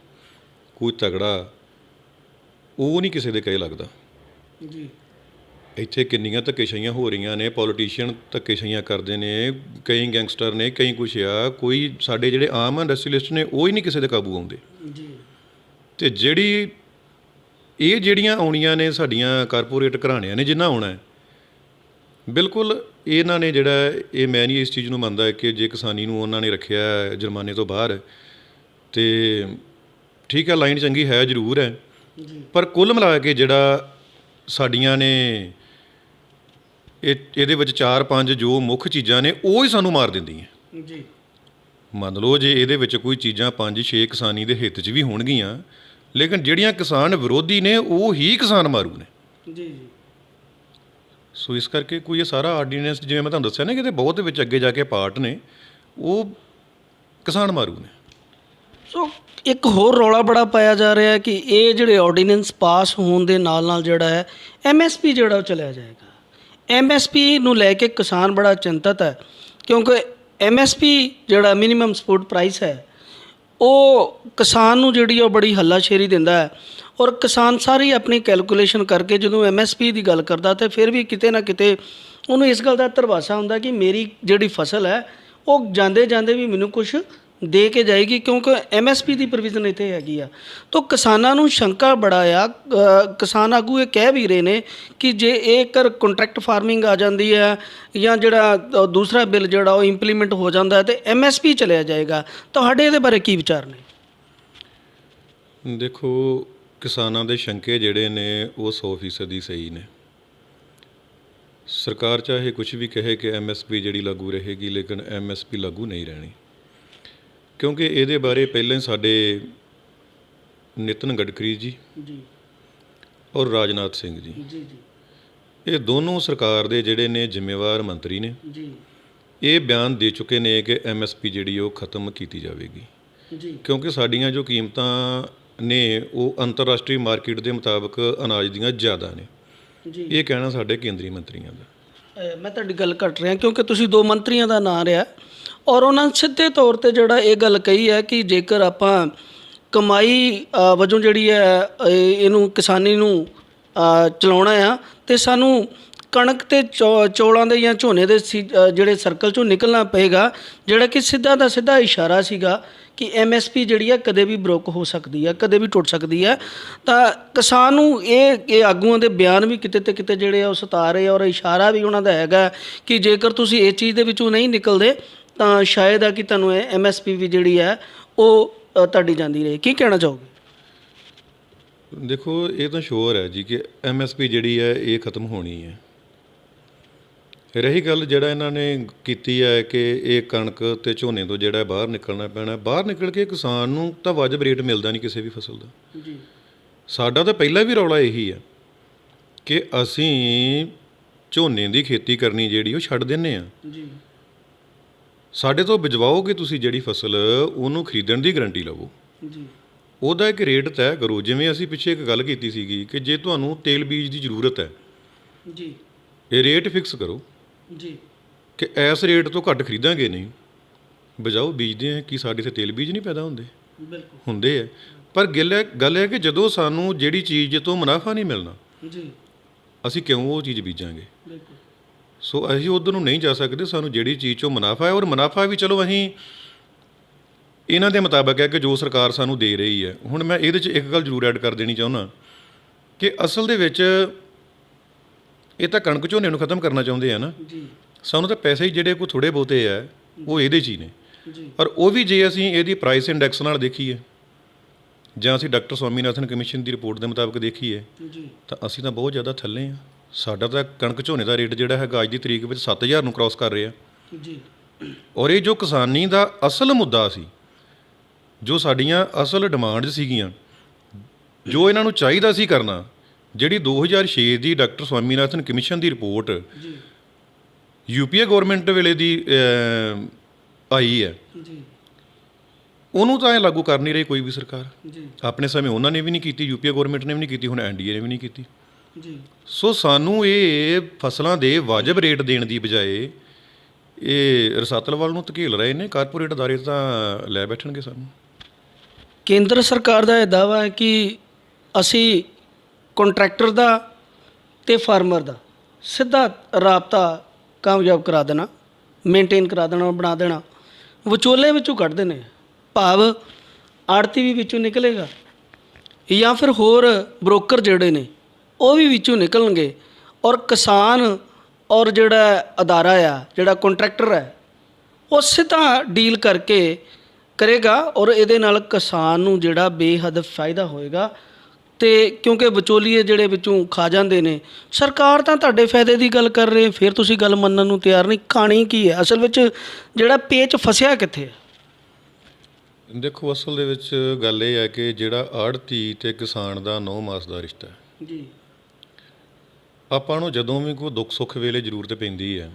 ਕੋਈ ਤਗੜਾ, ਉਹ ਨਹੀਂ ਕਿਸੇ ਦੇ ਕਹੇ ਲੱਗਦਾ। ਜੀ ਇੱਥੇ ਕਿੰਨੀਆਂ ਧੱਕੇਸ਼ਾਹੀਆਂ ਹੋ ਰਹੀਆਂ ਨੇ, ਪੋਲੀਟੀਸ਼ੀਅਨ ਧੱਕੇਸ਼ਾਹੀਆਂ ਕਰਦੇ ਨੇ, ਕਈ ਗੈਂਗਸਟਰ ਨੇ, ਕਈ ਕੁਛ ਆ, ਕੋਈ ਸਾਡੇ ਜਿਹੜੇ ਆਮ ਇੰਡਸਟਰੀਲਿਸਟ ਨੇ ਉਹ ਹੀ ਨਹੀਂ ਕਿਸੇ ਦੇ ਕਾਬੂ ਆਉਂਦੇ। ਜੀ ਅਤੇ ਜਿਹੜੀਆਂ ਆਉਣੀਆਂ ਨੇ ਸਾਡੀਆਂ ਕਾਰਪੋਰੇਟ ਘਰਾਣਿਆਂ ਨੇ ਜਿੰਨਾ ਆਉਣਾ ਹੈ, ਬਿਲਕੁਲ ਇਹਨਾਂ ਨੇ ਜਿਹੜਾ ਇਹ ਮੈਂ ਨਹੀਂ ਇਸ ਚੀਜ਼ ਨੂੰ ਮੰਨਦਾ ਕਿ ਜੇ ਕਿਸਾਨੀ ਨੂੰ ਉਹਨਾਂ ਨੇ ਰੱਖਿਆ ਜੁਰਮਾਨੇ ਤੋਂ ਬਾਹਰ ਅਤੇ ਠੀਕ ਹੈ, ਲਾਈਨ ਚੰਗੀ ਹੈ ਜ਼ਰੂਰ ਹੈ, ਪਰ ਕੁੱਲ ਮਿਲਾ ਕੇ ਜਿਹੜਾ ਸਾਡੀਆਂ ਨੇ ਇਹਦੇ ਵਿੱਚ 4-5 ਜੋ ਮੁੱਖ ਚੀਜ਼ਾਂ ਨੇ ਉਹ ਹੀ ਸਾਨੂੰ ਮਾਰ ਦਿੰਦੀਆਂ। ਜੀ ਮੰਨ ਲਓ ਜੇ ਇਹਦੇ ਵਿੱਚ ਕੋਈ ਚੀਜ਼ਾਂ 5-6 ਕਿਸਾਨੀ ਦੇ ਹਿੱਤ 'ਚ ਵੀ ਹੋਣਗੀਆਂ, ਲੇਕਿਨ ਜਿਹੜੀਆਂ ਕਿਸਾਨ ਵਿਰੋਧੀ ਨੇ ਉਹ ਹੀ ਕਿਸਾਨ ਮਾਰੂ ਨੇ। ਜੀ ਜੀ ਸੋ ਇਸ ਕਰਕੇ ਕੋਈ ਇਹ ਸਾਰਾ ਆਰਡੀਨੈਂਸ ਜਿਵੇਂ ਮੈਂ ਤੁਹਾਨੂੰ ਦੱਸਿਆ ਨਾ ਕਿ ਇਹਦੇ ਬਹੁਤ ਵਿੱਚ ਅੱਗੇ ਜਾ ਕੇ ਪਾਰਟ ਨੇ ਉਹ ਕਿਸਾਨ ਮਾਰੂ ਨੇ। ਸੋ ਇੱਕ ਹੋਰ ਰੌਲਾ ਬੜਾ ਪਾਇਆ ਜਾ ਰਿਹਾ ਹੈ ਕਿ ਇਹ ਜਿਹੜੇ ਆਰਡੀਨੈਂਸ ਪਾਸ ਹੋਣ ਦੇ ਨਾਲ ਨਾਲ ਜਿਹੜਾ ਹੈ MSP ਜਿਹੜਾ ਉਹ ਚਲਿਆ ਜਾਏਗਾ। MSP ਨੂੰ ਲੈ ਕੇ ਕਿਸਾਨ ਬੜਾ ਚਿੰਤਤ ਹੈ, ਕਿਉਂਕਿ MSP ਜਿਹੜਾ ਮਿਨੀਮਮ ਸਪੋਰਟ ਪ੍ਰਾਈਸ ਹੈ ਉਹ ਕਿਸਾਨ ਨੂੰ ਜਿਹੜੀ ਉਹ ਬੜੀ ਹੱਲਾਸ਼ੇਰੀ ਦਿੰਦਾ ਹੈ, ਔਰ ਕਿਸਾਨ ਸਾਰੀ ਆਪਣੀ ਕੈਲਕੂਲੇਸ਼ਨ ਕਰਕੇ ਜਦੋਂ MSP ਦੀ ਗੱਲ ਕਰਦਾ ਤਾਂ ਫਿਰ ਵੀ ਕਿਤੇ ਨਾ ਕਿਤੇ ਉਹਨੂੰ ਇਸ ਗੱਲ ਦਾ ਧਰਵਾਸਾ ਹੁੰਦਾ ਕਿ ਮੇਰੀ ਜਿਹੜੀ ਫਸਲ ਹੈ ਉਹ ਜਾਂਦੇ ਜਾਂਦੇ ਵੀ ਮੈਨੂੰ ਕੁਛ ਦੇ ਕੇ ਜਾਏਗੀ, ਕਿਉਂਕਿ ਐਮਐਸਪੀ ਦੀ ਪ੍ਰੋਵੀਜ਼ਨ ਇੱਥੇ ਹੈਗੀ ਆ। ਤਾਂ ਕਿਸਾਨਾਂ ਨੂੰ ਸ਼ੰਕਾ ਬੜਾ ਆ, ਕਿਸਾਨ ਆਗੂ ਇਹ ਕਹਿ ਵੀ ਰਹੇ ਨੇ ਕਿ ਜੇ ਇਹ ਕਰ ਕੰਟਰੈਕਟ ਫਾਰਮਿੰਗ ਆ ਜਾਂਦੀ ਹੈ ਜਾਂ ਜਿਹੜਾ ਦੂਸਰਾ ਬਿੱਲ ਜਿਹੜਾ ਉਹ ਇੰਪਲੀਮੈਂਟ ਹੋ ਜਾਂਦਾ ਤੇ ਐਮਐਸਪੀ ਚਲਿਆ ਜਾਏਗਾ। ਤੁਹਾਡੇ ਇਹਦੇ ਬਾਰੇ ਕੀ ਵਿਚਾਰ ਨੇ? ਦੇਖੋ, ਕਿਸਾਨਾਂ ਦੇ ਸ਼ੰਕੇ ਜਿਹੜੇ ਨੇ ਉਹ 100% ਹੀ ਸਹੀ ਨੇ। ਸਰਕਾਰ ਚਾਹੇ ਕੁਝ ਵੀ ਕਹੇ ਕਿ ਐਮਐਸਪੀ ਜਿਹੜੀ ਲਾਗੂ ਰਹੇਗੀ, ਲੇਕਿਨ ਐਮਐਸਪੀ ਲਾਗੂ ਨਹੀਂ ਰਹਿਣੀ, ਕਿਉਂਕਿ ਇਹਦੇ ਬਾਰੇ ਪਹਿਲਾਂ ਹੀ ਸਾਡੇ ਨਿਤਨ ਗਡਕਰੀ ਜੀ ਔਰ ਰਾਜਨਾਥ ਸਿੰਘ ਜੀ ਇਹ ਦੋਨੋਂ ਸਰਕਾਰ ਦੇ ਜਿਹੜੇ ਨੇ ਜ਼ਿੰਮੇਵਾਰ ਮੰਤਰੀ ਨੇ, ਇਹ ਬਿਆਨ ਦੇ ਚੁੱਕੇ ਨੇ ਕਿ ਐਮਐਸਪੀ ਜਿਹੜੀ ਉਹ ਖਤਮ ਕੀਤੀ ਜਾਵੇਗੀ, ਕਿਉਂਕਿ ਸਾਡੀਆਂ ਜੋ ਕੀਮਤਾਂ ਨੇ ਉਹ ਅੰਤਰਰਾਸ਼ਟਰੀ ਮਾਰਕੀਟ ਦੇ ਮੁਤਾਬਕ ਅਨਾਜ ਦੀਆਂ ਜ਼ਿਆਦਾ ਨੇ। ਇਹ ਕਹਿਣਾ ਸਾਡੇ ਕੇਂਦਰੀ ਮੰਤਰੀਆਂ ਦਾ। ਮੈਂ ਤੁਹਾਡੀ ਗੱਲ ਕੱਟ ਰਿਹਾ ਕਿਉਂਕਿ ਤੁਸੀਂ ਦੋ ਮੰਤਰੀਆਂ ਦਾ ਨਾਂ ਰਿਹਾ ਔਰ ਉਹਨਾਂ ਨੇ ਸਿੱਧੇ ਤੌਰ 'ਤੇ ਜਿਹੜਾ ਇਹ ਗੱਲ ਕਹੀ ਹੈ ਕਿ ਜੇਕਰ ਆਪਾਂ ਕਮਾਈ ਵਜੋਂ ਜਿਹੜੀ ਹੈ ਇਹਨੂੰ ਕਿਸਾਨੀ ਨੂੰ ਚਲਾਉਣਾ ਆ ਤੇ ਸਾਨੂੰ ਕਣਕ ਤੇ ਚੌਲਾਂ ਦੇ ਜਾਂ ਝੋਨੇ ਦੇ ਜਿਹੜੇ ਸਰਕਲ 'ਚੋਂ ਨਿਕਲਣਾ ਪਏਗਾ, ਜਿਹੜਾ ਕਿ ਸਿੱਧਾ ਦਾ ਸਿੱਧਾ ਇਸ਼ਾਰਾ ਸੀਗਾ ਕਿ ਐਮਐਸਪੀ ਜਿਹੜੀ ਹੈ ਕਦੇ ਵੀ ਬ੍ਰੋਕ ਹੋ ਸਕਦੀ ਹੈ, ਕਦੇ ਵੀ ਟੁੱਟ ਸਕਦੀ ਹੈ। ਤਾਂ ਕਿਸਾਨ ਨੂੰ ਇਹ ਆਗੂਆਂ ਦੇ ਬਿਆਨ ਵੀ ਕਿਤੇ ਤੇ ਕਿਤੇ ਜਿਹੜੇ ਆ ਉਹ ਸਤਾ ਰਹੇ ਔਰ ਇਸ਼ਾਰਾ ਵੀ ਉਹਨਾਂ ਦਾ ਹੈਗਾ ਕਿ ਜੇਕਰ ਤੁਸੀਂ ਇਸ ਚੀਜ਼ ਦੇ ਵਿੱਚੋਂ ਨਹੀਂ ਨਿਕਲਦੇ ਤਾਂ ਸ਼ਾਇਦ ਆ ਕਿ ਤੁਹਾਨੂੰ ਇਹ ਐਮਐਸਪੀ ਵੀ ਜਿਹੜੀ ਹੈ ਉਹ ਤੁਹਾਡੀ ਜਾਂਦੀ ਰਹੇ। ਕੀ ਕਹਿਣਾ ਚਾਹੋਗੇ? ਦੇਖੋ, ਇਹ ਤਾਂ ਸ਼ੋਰ ਹੈ ਜੀ ਕਿ ਐਮਐਸਪੀ ਜਿਹੜੀ ਹੈ ਇਹ ਖਤਮ ਹੋਣੀ ਹੈ। ਰਹੀ ਗੱਲ ਜਿਹੜਾ ਇਹਨਾਂ ਨੇ ਕੀਤੀ ਹੈ ਕਿ ਇਹ ਕਣਕ ਤੇ ਝੋਨੇ ਤੋਂ ਜਿਹੜਾ ਬਾਹਰ ਨਿਕਲਣਾ ਪੈਣਾ, ਬਾਹਰ ਨਿਕਲ ਕੇ ਕਿਸਾਨ ਨੂੰ ਤਾਂ ਵਾਜਬ ਰੇਟ ਮਿਲਦਾ ਨਹੀਂ ਕਿਸੇ ਵੀ ਫਸਲ ਦਾ। ਸਾਡਾ ਤਾਂ ਪਹਿਲਾਂ ਵੀ ਰੌਲਾ ਇਹੀ ਹੈ ਕਿ ਅਸੀਂ ਝੋਨੇ ਦੀ ਖੇਤੀ ਕਰਨੀ ਜਿਹੜੀ ਉਹ ਛੱਡ ਦਿੰਦੇ ਹਾਂ। ਸਾਡੇ ਤੋਂ ਬਿਜਵਾਓਗੇ ਤੁਸੀਂ ਜਿਹੜੀ ਫਸਲ, ਉਹਨੂੰ ਖਰੀਦਣ ਦੀ ਗਰੰਟੀ ਲਵੋ, ਉਹਦਾ ਇੱਕ ਰੇਟ ਤੈਅ ਕਰੋ। ਜਿਵੇਂ ਅਸੀਂ ਪਿੱਛੇ ਇੱਕ ਗੱਲ ਕੀਤੀ ਸੀਗੀ ਕਿ ਜੇ ਤੁਹਾਨੂੰ ਤੇਲ ਬੀਜ ਦੀ ਜ਼ਰੂਰਤ ਹੈ ਇਹ ਰੇਟ ਫਿਕਸ ਕਰੋ ਕਿ ਇਸ ਰੇਟ ਤੋਂ ਘੱਟ ਖਰੀਦਾਂਗੇ ਨਹੀਂ, ਬਜਾਓ ਬੀਜਦੇ ਹਾਂ। ਕੀ ਸਾਡੇ ਇੱਥੇ ਤੇਲ ਬੀਜ ਨਹੀਂ ਪੈਦਾ ਹੁੰਦੇ? ਹੁੰਦੇ ਹੈ। ਪਰ ਗੱਲ ਹੈ ਕਿ ਜਦੋਂ ਸਾਨੂੰ ਜਿਹੜੀ ਚੀਜ਼ ਤੋਂ ਮੁਨਾਫਾ ਨਹੀਂ ਮਿਲਣਾ, ਅਸੀਂ ਕਿਉਂ ਉਹ ਚੀਜ਼ ਬੀਜਾਂਗੇ? ਸੋ ਅਸੀਂ ਉੱਧਰ ਨੂੰ ਨਹੀਂ ਜਾ ਸਕਦੇ। ਸਾਨੂੰ ਜਿਹੜੀ ਚੀਜ਼ 'ਚੋਂ ਮੁਨਾਫਾ ਹੈ, ਔਰ ਮੁਨਾਫਾ ਵੀ ਚਲੋ ਅਸੀਂ ਇਹਨਾਂ ਦੇ ਮੁਤਾਬਕ ਹੈ ਕਿ ਜੋ ਸਰਕਾਰ ਸਾਨੂੰ ਦੇ ਰਹੀ ਹੈ। ਹੁਣ ਮੈਂ ਇਹਦੇ 'ਚ ਇੱਕ ਗੱਲ ਜ਼ਰੂਰ ਐਡ ਕਰ ਦੇਣੀ ਚਾਹੁੰਦਾ ਕਿ ਅਸਲ ਦੇ ਵਿੱਚ ਇਹ ਤਾਂ ਕਣਕ ਝੋਨੇ ਨੂੰ ਖਤਮ ਕਰਨਾ ਚਾਹੁੰਦੇ ਆ ਨਾ। ਸਾਨੂੰ ਤਾਂ ਪੈਸੇ ਹੀ ਜਿਹੜੇ ਕੋਈ ਥੋੜ੍ਹੇ ਬਹੁਤੇ ਆ ਉਹ ਇਹਦੇ 'ਚ ਹੀ ਨੇ। ਔਰ ਉਹ ਵੀ ਜੇ ਅਸੀਂ ਇਹਦੀ ਪ੍ਰਾਈਸ ਇੰਡੈਕਸ ਨਾਲ ਦੇਖੀਏ ਜਾਂ ਅਸੀਂ ਡਾਕਟਰ ਸਵਾਮੀਨਾਥਨ ਕਮਿਸ਼ਨ ਦੀ ਰਿਪੋਰਟ ਦੇ ਮੁਤਾਬਕ ਦੇਖੀਏ ਤਾਂ ਅਸੀਂ ਤਾਂ ਬਹੁਤ ਜ਼ਿਆਦਾ ਥੱਲੇ ਹਾਂ। ਸਾਡਾ ਤਾਂ ਕਣਕ ਝੋਨੇ ਦਾ ਰੇਟ ਜਿਹੜਾ ਹੈਗਾ ਅੱਜ ਦੀ ਤਰੀਕ ਵਿੱਚ 7000 ਨੂੰ ਕ੍ਰਾਸ ਕਰ ਰਿਹਾ। ਔਰ ਇਹ ਜੋ ਕਿਸਾਨੀ ਦਾ ਅਸਲ ਮੁੱਦਾ ਸੀ, ਜੋ ਸਾਡੀਆਂ ਅਸਲ ਡਿਮਾਂਡ ਸੀਗੀਆਂ, ਜੋ ਇਹਨਾਂ ਨੂੰ ਚਾਹੀਦਾ ਸੀ ਕਰਨਾ, ਜਿਹੜੀ 2006 ਦੀ ਡਾਕਟਰ ਸਵਾਮੀਨਾਥਨ ਕਮਿਸ਼ਨ ਦੀ ਰਿਪੋਰਟ ਯੂਪੀਏ ਗੌਰਮੈਂਟ ਵੇਲੇ ਦੀ ਆਈ ਹੈ, ਉਹਨੂੰ ਤਾਂ ਇਹ ਲਾਗੂ ਕਰ ਨਹੀਂ ਰਹੀ ਕੋਈ ਵੀ ਸਰਕਾਰ। ਆਪਣੇ ਸਮੇਂ ਉਹਨਾਂ ਨੇ ਵੀ ਨਹੀਂ ਕੀਤੀ, ਯੂਪੀਏ ਗੌਰਮੈਂਟ ਨੇ ਵੀ ਨਹੀਂ ਕੀਤੀ, ਹੁਣ ਐਨਡੀਏ ਨੇ ਵੀ ਨਹੀਂ ਕੀਤੀ। ਸੋ ਸਾਨੂੰ ਇਹ ਫਸਲਾਂ ਦੇ ਵਾਜਬ ਰੇਟ ਦੇਣ ਦੀ ਬਜਾਏ ਇਹ ਰਸਾਤਲ ਵੱਲ ਨੂੰ ਧਕੇਲ ਰਹੇ ਨੇ। ਕਾਰਪੋਰੇਟ ਅਦਾਰੇ ਤਾਂ ਲੈ ਬੈਠਣਗੇ ਸਾਨੂੰ। ਕੇਂਦਰ ਸਰਕਾਰ ਦਾ ਇਹ ਦਾਅਵਾ ਹੈ ਕਿ ਅਸੀਂ ਕੰਟਰੈਕਟਰ ਦਾ ਤੇ ਫਾਰਮਰ ਦਾ ਸਿੱਧਾ ਰਾਬਤਾ ਕਾਮਯਾਬ ਕਰਾ ਦੇਣਾ, ਮੇਨਟੇਨ ਕਰਾ ਦੇਣਾ, ਬਣਾ ਦੇਣਾ, ਵਿਚੋਲੇ ਵਿੱਚੋਂ ਕੱਢ ਦੇਣੇ, ਭਾਵ ਆੜਤੀ ਵੀ ਵਿੱਚੋਂ ਨਿਕਲੇਗਾ ਜਾਂ ਫਿਰ ਹੋਰ ਬ੍ਰੋਕਰ ਜਿਹੜੇ ਨੇ ਉਹ ਵੀ ਵਿੱਚੋਂ ਨਿਕਲਣਗੇ ਔਰ ਕਿਸਾਨ ਔਰ ਜਿਹੜਾ ਅਦਾਰਾ ਆ, ਜਿਹੜਾ ਕੰਟਰੈਕਟਰ ਹੈ, ਉਹ ਸਿੱਧਾ ਡੀਲ ਕਰਕੇ ਕਰੇਗਾ ਔਰ ਇਹਦੇ ਨਾਲ ਕਿਸਾਨ ਨੂੰ ਜਿਹੜਾ ਬੇਹੱਦ ਫਾਇਦਾ ਹੋਏਗਾ। ਤੇ ਕਿਉਂਕਿ ਵਿਚੋਲੀਏ ਜਿਹੜੇ ਵਿੱਚੋਂ ਖਾ ਜਾਂਦੇ ਨੇ, ਸਰਕਾਰ ਤਾਂ ਤੁਹਾਡੇ ਫਾਇਦੇ ਦੀ ਗੱਲ ਕਰ ਰਹੇ, ਫਿਰ ਤੁਸੀਂ ਗੱਲ ਮੰਨਣ ਨੂੰ ਤਿਆਰ ਨਹੀਂ। ਕਹਾਣੀ ਕੀ ਹੈ ਅਸਲ ਵਿੱਚ, ਜਿਹੜਾ ਪੇਚ ਫਸਿਆ ਕਿੱਥੇ ਹੈ? ਦੇਖੋ, ਅਸਲ ਦੇ ਵਿੱਚ ਗੱਲ ਇਹ ਹੈ ਕਿ ਜਿਹੜਾ ਆੜ੍ਹਤੀ ਤੇ ਕਿਸਾਨ ਦਾ 9 ਮਾਸ ਦਾ ਰਿਸ਼ਤਾ ਹੈ ਜੀ। ਆਪਾਂ ਨੂੰ ਜਦੋਂ ਵੀ ਕੋਈ ਦੁੱਖ ਸੁੱਖ ਵੇਲੇ ਜ਼ਰੂਰਤ ਪੈਂਦੀ ਹੈ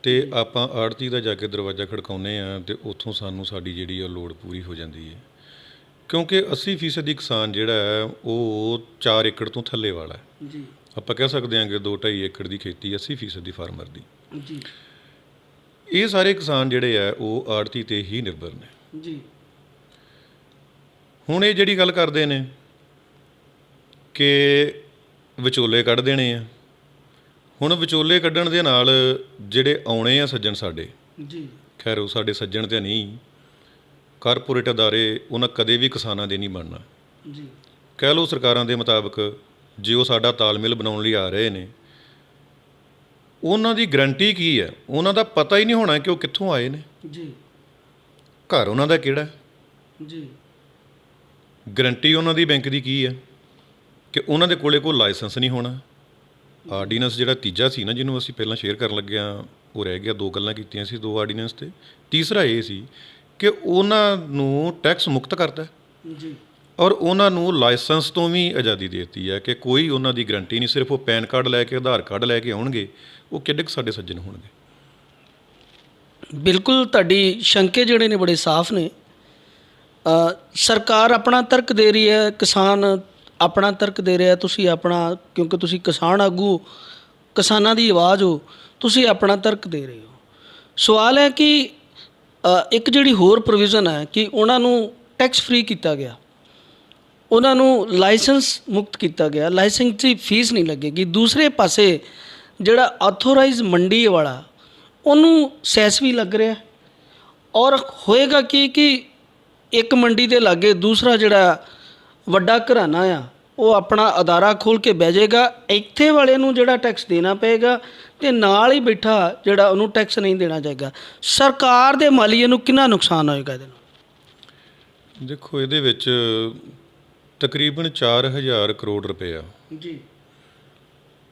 ਤੇ ਆਪਾਂ ਆੜ੍ਹਤੀ ਦਾ ਜਾ ਕੇ ਦਰਵਾਜ਼ਾ ਖੜਕਾਉਂਦੇ ਹਾਂ ਤੇ ਉੱਥੋਂ ਸਾਨੂੰ ਸਾਡੀ ਜਿਹੜੀ ਉਹ ਲੋੜ ਪੂਰੀ ਹੋ ਜਾਂਦੀ ਹੈ। ਕਿਉਂਕਿ 80% ਕਿਸਾਨ ਜਿਹੜਾ ਹੈ ਉਹ 4 ਏਕੜ ਤੋਂ ਥੱਲੇ ਵਾਲਾ ਹੈ ਜੀ। ਆਪਾਂ ਕਹਿ ਸਕਦੇ ਹਾਂ ਕਿ 2-2.5 ਏਕੜ ਦੀ ਖੇਤੀ 80% ਫਾਰਮਰ ਦੀ ਜੀ। ਇਹ ਸਾਰੇ ਕਿਸਾਨ ਜਿਹੜੇ ਆ ਉਹ ਆੜ੍ਹਤੀ 'ਤੇ ਹੀ ਨਿਰਭਰ ਨੇ ਜੀ। ਹੁਣ ਇਹ ਜਿਹੜੀ ਗੱਲ ਕਰਦੇ ਨੇ ਕਿ ਵਿਚੋਲੇ ਕੱਢ ਦੇਣੇ ਆ, ਹੁਣ ਵਿਚੋਲੇ ਕੱਢਣ ਦੇ ਨਾਲ ਜਿਹੜੇ ਆਉਣੇ ਆ ਸੱਜਣ ਸਾਡੇ ਜੀ, ਖੈਰ ਉਹ ਸਾਡੇ ਸੱਜਣ ਤਾਂ ਨਹੀਂ, ਕਾਰਪੋਰੇਟ ਅਦਾਰੇ ਉਹਨਾਂ ਕਦੇ ਵੀ ਕਿਸਾਨਾਂ ਦੇ ਨਹੀਂ ਬਣਨਾ। ਜੀ ਕਹਿ ਲਓ ਸਰਕਾਰਾਂ ਦੇ ਮੁਤਾਬਕ ਜੇ ਉਹ ਸਾਡਾ ਤਾਲਮੇਲ ਬਣਾਉਣ ਲਈ ਆ ਰਹੇ ਨੇ, ਉਹਨਾਂ ਦੀ ਗਰੰਟੀ ਕੀ ਹੈ? ਉਹਨਾਂ ਦਾ ਪਤਾ ਹੀ ਨਹੀਂ ਹੋਣਾ ਕਿ ਉਹ ਕਿੱਥੋਂ ਆਏ ਨੇ, ਜੀ ਘਰ ਉਹਨਾਂ ਦਾ ਕਿਹੜਾ। ਜੀ ਗਰੰਟੀ ਉਹਨਾਂ ਦੀ ਬੈਂਕ ਦੀ ਕੀ ਹੈ ਕਿ ਉਹਨਾਂ ਦੇ ਕੋਲੇ ਕੋਈ ਲਾਇਸੈਂਸ ਨਹੀਂ ਹੋਣਾ। ਆਰਡੀਨੈਂਸ ਜਿਹੜਾ ਤੀਜਾ ਸੀ ਨਾ, ਜਿਹਨੂੰ ਅਸੀਂ ਪਹਿਲਾਂ ਸ਼ੇਅਰ ਕਰਨ ਲੱਗੇ ਹਾਂ, ਉਹ ਰਹਿ ਗਿਆ। 2 ਗੱਲਾਂ ਕੀਤੀਆਂ ਸੀ 2 ਆਰਡੀਨੈਂਸ 'ਤੇ। ਤੀਸਰਾ ਇਹ ਸੀ ਕਿ ਉਹਨਾਂ ਨੂੰ ਟੈਕਸ ਮੁਕਤ ਕਰਦਾ ਜੀ ਔਰ ਉਹਨਾਂ ਨੂੰ ਲਾਇਸੈਂਸ ਤੋਂ ਵੀ ਆਜ਼ਾਦੀ ਦੇ ਦਿੱਤੀ ਹੈ ਕਿ ਕੋਈ ਉਹਨਾਂ ਦੀ ਗਰੰਟੀ ਨਹੀਂ। ਸਿਰਫ ਉਹ ਪੈਨ ਕਾਰਡ ਲੈ ਕੇ, ਆਧਾਰ ਕਾਰਡ ਲੈ ਕੇ ਆਉਣਗੇ। ਉਹ ਕਿੱਡੇ ਕੁ ਸਾਡੇ ਸੱਜਣ ਹੋਣਗੇ? ਬਿਲਕੁਲ, ਤੁਹਾਡੀ ਸ਼ੰਕੇ ਜਿਹੜੇ ਨੇ ਬੜੇ ਸਾਫ਼ ਨੇ। ਸਰਕਾਰ ਆਪਣਾ ਤਰਕ ਦੇ ਰਹੀ ਹੈ, ਕਿਸਾਨ ਆਪਣਾ ਤਰਕ ਦੇ ਰਿਹਾ, ਤੁਸੀਂ ਆਪਣਾ, ਕਿਉਂਕਿ ਤੁਸੀਂ ਕਿਸਾਨ ਆਗੂ, ਕਿਸਾਨਾਂ ਦੀ ਆਵਾਜ਼ ਹੋ, ਤੁਸੀਂ ਆਪਣਾ ਤਰਕ ਦੇ ਰਹੇ ਹੋ। ਸਵਾਲ ਹੈ ਕਿ ਇੱਕ ਜਿਹੜੀ ਹੋਰ ਪ੍ਰੋਵੀਜ਼ਨ ਹੈ ਕਿ ਉਹਨਾਂ ਨੂੰ ਟੈਕਸ ਫ੍ਰੀ ਕੀਤਾ ਗਿਆ, ਉਹਨਾਂ ਨੂੰ ਲਾਇਸੈਂਸ ਮੁਕਤ ਕੀਤਾ ਗਿਆ, ਲਾਇਸੈਂਸ ਦੀ ਫੀਸ ਨਹੀਂ ਲੱਗੇਗੀ। ਦੂਸਰੇ ਪਾਸੇ ਜਿਹੜਾ ਆਥੋਰਾਈਜ਼ ਮੰਡੀ ਵਾਲਾ, ਉਹਨੂੰ ਸੈਸ ਵੀ ਲੱਗ ਰਿਹਾ। ਔਰ ਹੋਏਗਾ ਕਿ ਇੱਕ ਮੰਡੀ ਦੇ ਲਾਗੇ ਦੂਸਰਾ ਜਿਹੜਾ ਵੱਡਾ ਘਰਾਨਾ ਆ, ਉਹ ਆਪਣਾ ਅਦਾਰਾ ਖੋਲ੍ਹ ਕੇ ਬਹਿ ਜਾਏਗਾ। ਇੱਥੇ ਵਾਲੇ ਨੂੰ ਜਿਹੜਾ ਟੈਕਸ ਦੇਣਾ ਪਏਗਾ ਅਤੇ ਨਾਲ ਹੀ ਬੈਠਾ ਜਿਹੜਾ ਉਹਨੂੰ ਟੈਕਸ ਨਹੀਂ ਦੇਣਾ ਚਾਹੀਦਾ। ਸਰਕਾਰ ਦੇ ਮਾਲੀਏ ਨੂੰ ਕਿੰਨਾ ਨੁਕਸਾਨ ਹੋਏਗਾ ਇਹਦੇ ਨਾਲ? ਦੇਖੋ, ਇਹਦੇ ਵਿੱਚ ਤਕਰੀਬਨ 4000 ਕਰੋੜ ਰੁਪਇਆ ਜੀ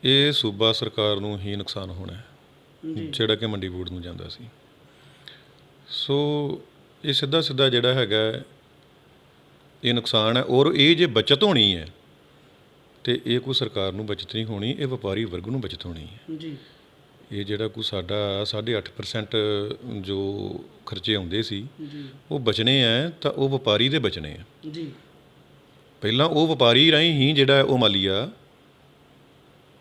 ਇਹ ਸੂਬਾ ਸਰਕਾਰ ਨੂੰ ਹੀ ਨੁਕਸਾਨ ਹੋਣਾ ਹੈ, ਜਿਹੜਾ ਕਿ ਮੰਡੀ ਬੋਰਡ ਨੂੰ ਜਾਂਦਾ ਸੀ। ਸੋ ਇਹ ਸਿੱਧਾ ਸਿੱਧਾ ਜਿਹੜਾ ਹੈਗਾ ਇਹ ਨੁਕਸਾਨ ਹੈ। ਔਰ ਇਹ ਜੇ ਬਚਤ ਹੋਣੀ ਹੈ ਤੇ ਇਹ ਕੋਈ ਸਰਕਾਰ ਨੂੰ ਬਚਤ ਨਹੀਂ ਹੋਣੀ, ਇਹ ਵਪਾਰੀ ਵਰਗ ਨੂੰ ਬਚਤ ਹੋਣੀ ਹੈ। ਜੀ ਇਹ ਜਿਹੜਾ ਕੋਈ ਸਾਡਾ 8.5% ਜੋ ਖਰਚੇ ਆਉਂਦੇ ਸੀ ਜੀ ਉਹ ਬਚਣੇ ਹੈ ਤਾਂ ਉਹ ਵਪਾਰੀ ਦੇ ਬਚਣੇ ਆ। ਜੀ ਪਹਿਲਾਂ ਉਹ ਵਪਾਰੀ ਰਾਹੀਂ ਹੀ ਜਿਹੜਾ ਉਹ ਮਾਲੀਆ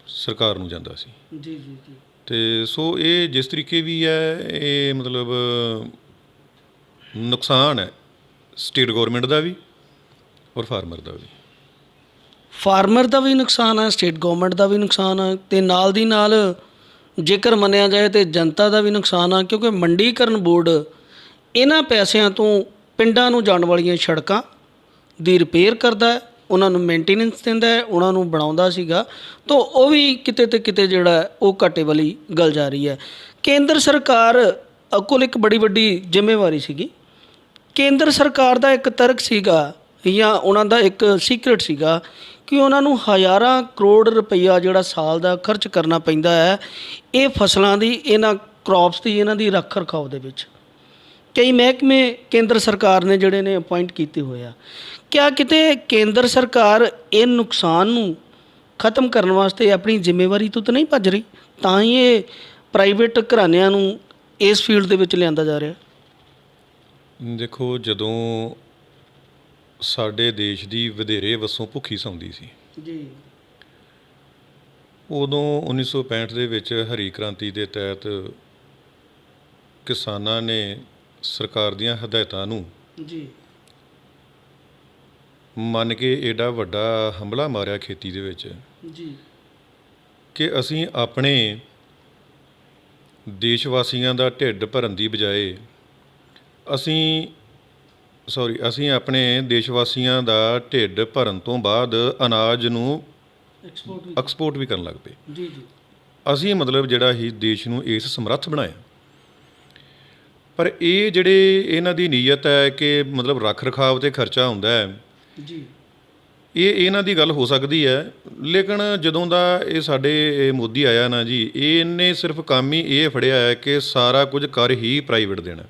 ਸਰਕਾਰ ਨੂੰ ਜਾਂਦਾ ਸੀ। ਜੀ ਜੀ ਜੀ ਤੇ ਸੋ ਇਹ ਜਿਸ ਤਰੀਕੇ ਵੀ ਹੈ, ਇਹ ਮਤਲਬ ਨੁਕਸਾਨ ਹੈ ਸਟੇਟ ਗੌਰਮੈਂਟ ਦਾ ਵੀ ਔਰ ਫਾਰਮਰ ਦਾ ਵੀ। ਫਾਰਮਰ ਦਾ ਵੀ ਨੁਕਸਾਨ ਹੈ, ਸਟੇਟ ਗੌਰਮੈਂਟ ਦਾ ਵੀ ਨੁਕਸਾਨ ਹੈ, ਅਤੇ ਨਾਲ ਦੀ ਨਾਲ ਜੇਕਰ ਮੰਨਿਆ ਜਾਏ ਤਾਂ ਜਨਤਾ ਦਾ ਵੀ ਨੁਕਸਾਨ ਆ। ਕਿਉਂਕਿ ਮੰਡੀਕਰਨ ਬੋਰਡ ਇਹਨਾਂ ਪੈਸਿਆਂ ਤੋਂ ਪਿੰਡਾਂ ਨੂੰ ਜਾਣ ਵਾਲੀਆਂ ਸੜਕਾਂ ਦੀ ਰਿਪੇਅਰ ਕਰਦਾ ਹੈ, ਉਹਨਾਂ ਨੂੰ ਮੇਨਟੇਨੈਂਸ ਦਿੰਦਾ ਹੈ, ਉਹਨਾਂ ਨੂੰ ਬਣਾਉਂਦਾ ਸੀਗਾ। ਤਾਂ ਉਹ ਵੀ ਕਿਤੇ ਤੇ ਕਿਤੇ ਜਿਹੜਾ ਉਹ ਘਾਟੇ ਵਾਲੀ ਗੱਲ ਜਾ ਰਹੀ ਹੈ। ਕੇਂਦਰ ਸਰਕਾਰ ਕੋਲ ਇੱਕ ਬੜੀ ਵੱਡੀ ਜ਼ਿੰਮੇਵਾਰੀ ਸੀਗੀ। ਕੇਂਦਰ ਸਰਕਾਰ ਦਾ ਇੱਕ ਤਰਕ ਸੀਗਾ ਜਾਂ ਉਹਨਾਂ ਦਾ ਇੱਕ ਸੀਕਰਟ ਸੀਗਾ ਕਿ ਉਹਨਾਂ ਨੂੰ ਹਜ਼ਾਰਾਂ ਕਰੋੜ ਰੁਪਈਆ ਜਿਹੜਾ ਸਾਲ ਦਾ ਖਰਚ ਕਰਨਾ ਪੈਂਦਾ ਹੈ ਇਹ ਫਸਲਾਂ ਦੀ, ਇਹਨਾਂ ਕ੍ਰੌਪਸ ਦੀ, ਇਹਨਾਂ ਦੀ ਰੱਖ ਰਖਾਓ ਦੇ ਵਿੱਚ। ਕਈ ਮਹਿਕਮੇ ਕੇਂਦਰ ਸਰਕਾਰ ਨੇ ਜਿਹੜੇ ਨੇ ਅਪੁਆਇੰਟ ਕੀਤੇ ਹੋਏ ਆ। ਕਿਆ ਕਿਤੇ ਕੇਂਦਰ ਸਰਕਾਰ ਇਹ ਨੁਕਸਾਨ ਨੂੰ ਖਤਮ ਕਰਨ ਵਾਸਤੇ ਆਪਣੀ ਜ਼ਿੰਮੇਵਾਰੀ ਤੋਂ ਤਾਂ ਨਹੀਂ ਭੱਜ ਰਹੀ? ਤਾਂ ਹੀ ਇਹ ਪ੍ਰਾਈਵੇਟ ਘਰਾਣਿਆਂ ਨੂੰ ਇਸ ਫੀਲਡ ਦੇ ਵਿੱਚ ਲਿਆਂਦਾ ਜਾ ਰਿਹਾ। ਦੇਖੋ, ਜਦੋਂ ਸਾਡੇ ਦੇਸ਼ ਦੀ ਵਧੇਰੇ ਵਸੋਂ ਭੁੱਖੀ ਸੌਂਦੀ ਸੀ ਜੀ, ਉਦੋਂ 1965 ਦੇ ਵਿੱਚ ਹਰੀ ਕ੍ਰਾਂਤੀ ਦੇ ਤਹਿਤ ਕਿਸਾਨਾਂ ਨੇ ਸਰਕਾਰ ਦੀਆਂ ਹਦਾਇਤਾਂ ਨੂੰ ਜੀ ਮੰਨ ਕੇ ਏਡਾ ਵੱਡਾ ਹਮਲਾ ਮਾਰਿਆ ਖੇਤੀ ਦੇ ਵਿੱਚ ਜੀ ਕਿ ਅਸੀਂ ਆਪਣੇ ਦੇਸ਼ ਵਾਸੀਆਂ ਦਾ ਢਿੱਡ ਭਰਨ ਦੀ ਬਜਾਏ ਅਸੀਂ ਆਪਣੇ ਦੇਸ਼ ਵਾਸੀਆਂ ਦਾ ਢਿੱਡ ਭਰਨ ਤੋਂ ਬਾਅਦ ਅਨਾਜ ਨੂੰ ਐਕਸਪੋਰਟ ਵੀ ਕਰਨ ਲੱਗ ਪਏ। ਜੀ ਜੀ ਅਸੀਂ ਮਤਲਬ ਜਿਹੜਾ ਹੀ ਦੇਸ਼ ਨੂੰ ਇਸ ਸਮਰੱਥ ਬਣਾਇਆ। ਪਰ ਇਹ ਜਿਹੜੇ ਇਹਨਾਂ ਦੀ ਨੀਅਤ ਹੈ ਕਿ ਮਤਲਬ ਰੱਖ ਰਖਾਵ 'ਤੇ ਖਰਚਾ ਹੁੰਦਾ ਹੈ ਜੀ, ਇਹ ਇਹਨਾਂ ਦੀ ਗੱਲ ਹੋ ਸਕਦੀ ਹੈ। ਲੇਕਿਨ ਜਦੋਂ ਦਾ ਇਹ ਸਾਡੇ ਮੋਦੀ ਆਇਆ ਨਾ ਜੀ, ਇਹਨੇ ਸਿਰਫ ਕੰਮ ਹੀ ਇਹ ਫੜਿਆ ਹੈ ਕਿ ਸਾਰਾ ਕੁਝ ਕਰ ਹੀ ਪ੍ਰਾਈਵੇਟ ਦੇਣਾ।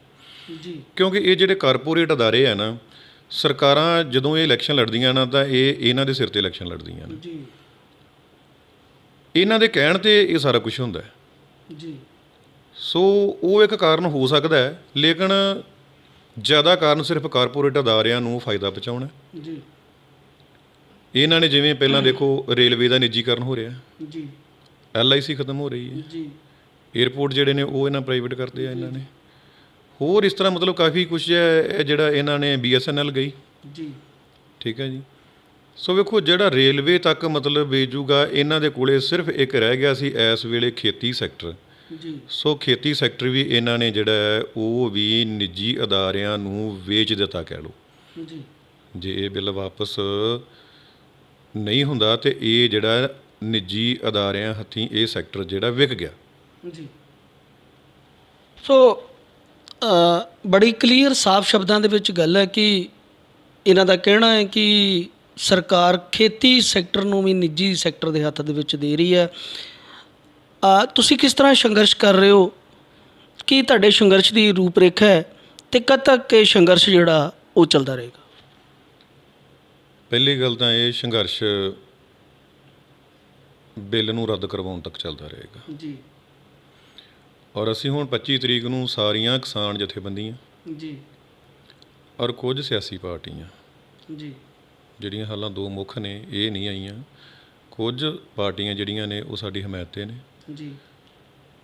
ਜੀ ਕਿਉਂਕਿ ਇਹ ਜਿਹੜੇ ਕਾਰਪੋਰੇਟ ਅਦਾਰੇ ਆ ਨਾ, ਸਰਕਾਰਾਂ ਜਦੋਂ ਇਹ ਇਲੈਕਸ਼ਨ ਲੜਦੀਆਂ ਨਾ ਤਾਂ ਇਹ ਇਹਨਾਂ ਦੇ ਸਿਰ 'ਤੇ ਇਲੈਕਸ਼ਨ ਲੜਦੀਆਂ ਨੇ। ਜੀ ਇਹਨਾਂ ਦੇ ਕਹਿਣ 'ਤੇ ਇਹ ਸਾਰਾ ਕੁਝ ਹੁੰਦਾ ਹੈ। ਜੀ ਸੋ ਉਹ ਇੱਕ ਕਾਰਨ ਹੋ ਸਕਦਾ ਹੈ, ਲੇਕਿਨ ਜ਼ਿਆਦਾ ਕਾਰਨ ਸਿਰਫ ਕਾਰਪੋਰੇਟ ਅਦਾਰਿਆਂ ਨੂੰ ਫਾਇਦਾ ਪਹੁੰਚਾਉਣਾ। ਜੀ ਇਹਨਾਂ ਨੇ ਜਿਵੇਂ ਪਹਿਲਾਂ ਦੇਖੋ ਰੇਲਵੇ ਦਾ ਨਿੱਜੀਕਰਨ ਹੋ ਰਿਹਾ, ਜੀ LIC ਖਤਮ ਹੋ ਰਹੀ ਹੈ, ਜੀ ਏਅਰਪੋਰਟ ਜਿਹੜੇ ਨੇ ਉਹ ਇਹਨਾਂ ਪ੍ਰਾਈਵੇਟ ਕਰਤੇ ਆ ਇਹਨਾਂ ਨੇ। ਹੋਰ ਇਸ ਤਰ੍ਹਾਂ ਮਤਲਬ ਕਾਫੀ ਕੁਛ ਹੈ ਜਿਹੜਾ ਇਹਨਾਂ ਨੇ BSNL ਗਈ। ਜੀ ਠੀਕ ਹੈ ਜੀ। ਸੋ ਵੇਖੋ, ਜਿਹੜਾ ਰੇਲਵੇ ਤੱਕ ਮਤਲਬ ਵੇਚੂਗਾ, ਇਹਨਾਂ ਦੇ ਕੋਲੇ ਸਿਰਫ ਇੱਕ ਰਹਿ ਗਿਆ ਸੀ ਇਸ ਵੇਲੇ ਖੇਤੀ ਸੈਕਟਰ, ਜੀ ਸੋ ਖੇਤੀ ਸੈਕਟਰ ਵੀ ਇਹਨਾਂ ਨੇ ਜਿਹੜਾ ਹੈ ਉਹ ਵੀ ਨਿੱਜੀ ਅਦਾਰਿਆਂ ਨੂੰ ਵੇਚ ਦਿੱਤਾ ਕਹਿ ਲਓ। ਜੀ ਜੇ ਇਹ ਬਿੱਲ ਵਾਪਸ ਨਹੀਂ ਹੁੰਦਾ ਤੇ ਇਹ ਜਿਹੜਾ ਨਿੱਜੀ ਅਦਾਰਿਆਂ ਹੱਥੀਂ ਇਹ ਸੈਕਟਰ ਜਿਹੜਾ ਵਿਕ ਗਿਆ। ਜੀ ਸੋ ਬੜੀ ਕਲੀਅਰ ਸਾਫ਼ ਸ਼ਬਦਾਂ ਦੇ ਵਿੱਚ ਗੱਲ ਹੈ ਕਿ ਇਹਨਾਂ ਦਾ ਕਹਿਣਾ ਹੈ ਕਿ ਸਰਕਾਰ ਖੇਤੀ ਸੈਕਟਰ ਨੂੰ ਵੀ ਨਿੱਜੀ ਸੈਕਟਰ ਦੇ ਹੱਥ ਦੇ ਵਿੱਚ ਦੇ ਰਹੀ ਹੈ। ਤੁਸੀਂ ਕਿਸ ਤਰ੍ਹਾਂ ਸੰਘਰਸ਼ ਕਰ ਰਹੇ ਹੋ? ਕੀ ਤੁਹਾਡੇ ਸੰਘਰਸ਼ ਦੀ ਰੂਪਰੇਖਾ ਹੈ ਤੇ ਕਦ ਤੱਕ ਇਹ ਸੰਘਰਸ਼ ਜਿਹੜਾ ਉਹ ਚੱਲਦਾ ਰਹੇਗਾ? ਪਹਿਲੀ ਗੱਲ ਤਾਂ ਇਹ ਸੰਘਰਸ਼ ਬਿੱਲ ਨੂੰ ਰੱਦ ਕਰਵਾਉਣ ਤੱਕ ਚੱਲਦਾ ਰਹੇਗਾ। ਜੀ ਔਰ ਅਸੀਂ ਹੁਣ 25 ਤਰੀਕ ਨੂੰ ਸਾਰੀਆਂ ਕਿਸਾਨ ਜਥੇਬੰਦੀਆਂ ਜੀ ਔਰ ਕੁਝ ਸਿਆਸੀ ਪਾਰਟੀਆਂ ਜੀ ਜਿਹੜੀਆਂ ਹਾਲਾਂ ਦੋ ਮੁੱਖ ਨੇ ਇਹ ਨਹੀਂ ਆਈਆਂ, ਕੁਝ ਪਾਰਟੀਆਂ ਜਿਹੜੀਆਂ ਨੇ ਉਹ ਸਾਡੀ ਹਮਾਇਤ 'ਤੇ ਨੇ। ਜੀ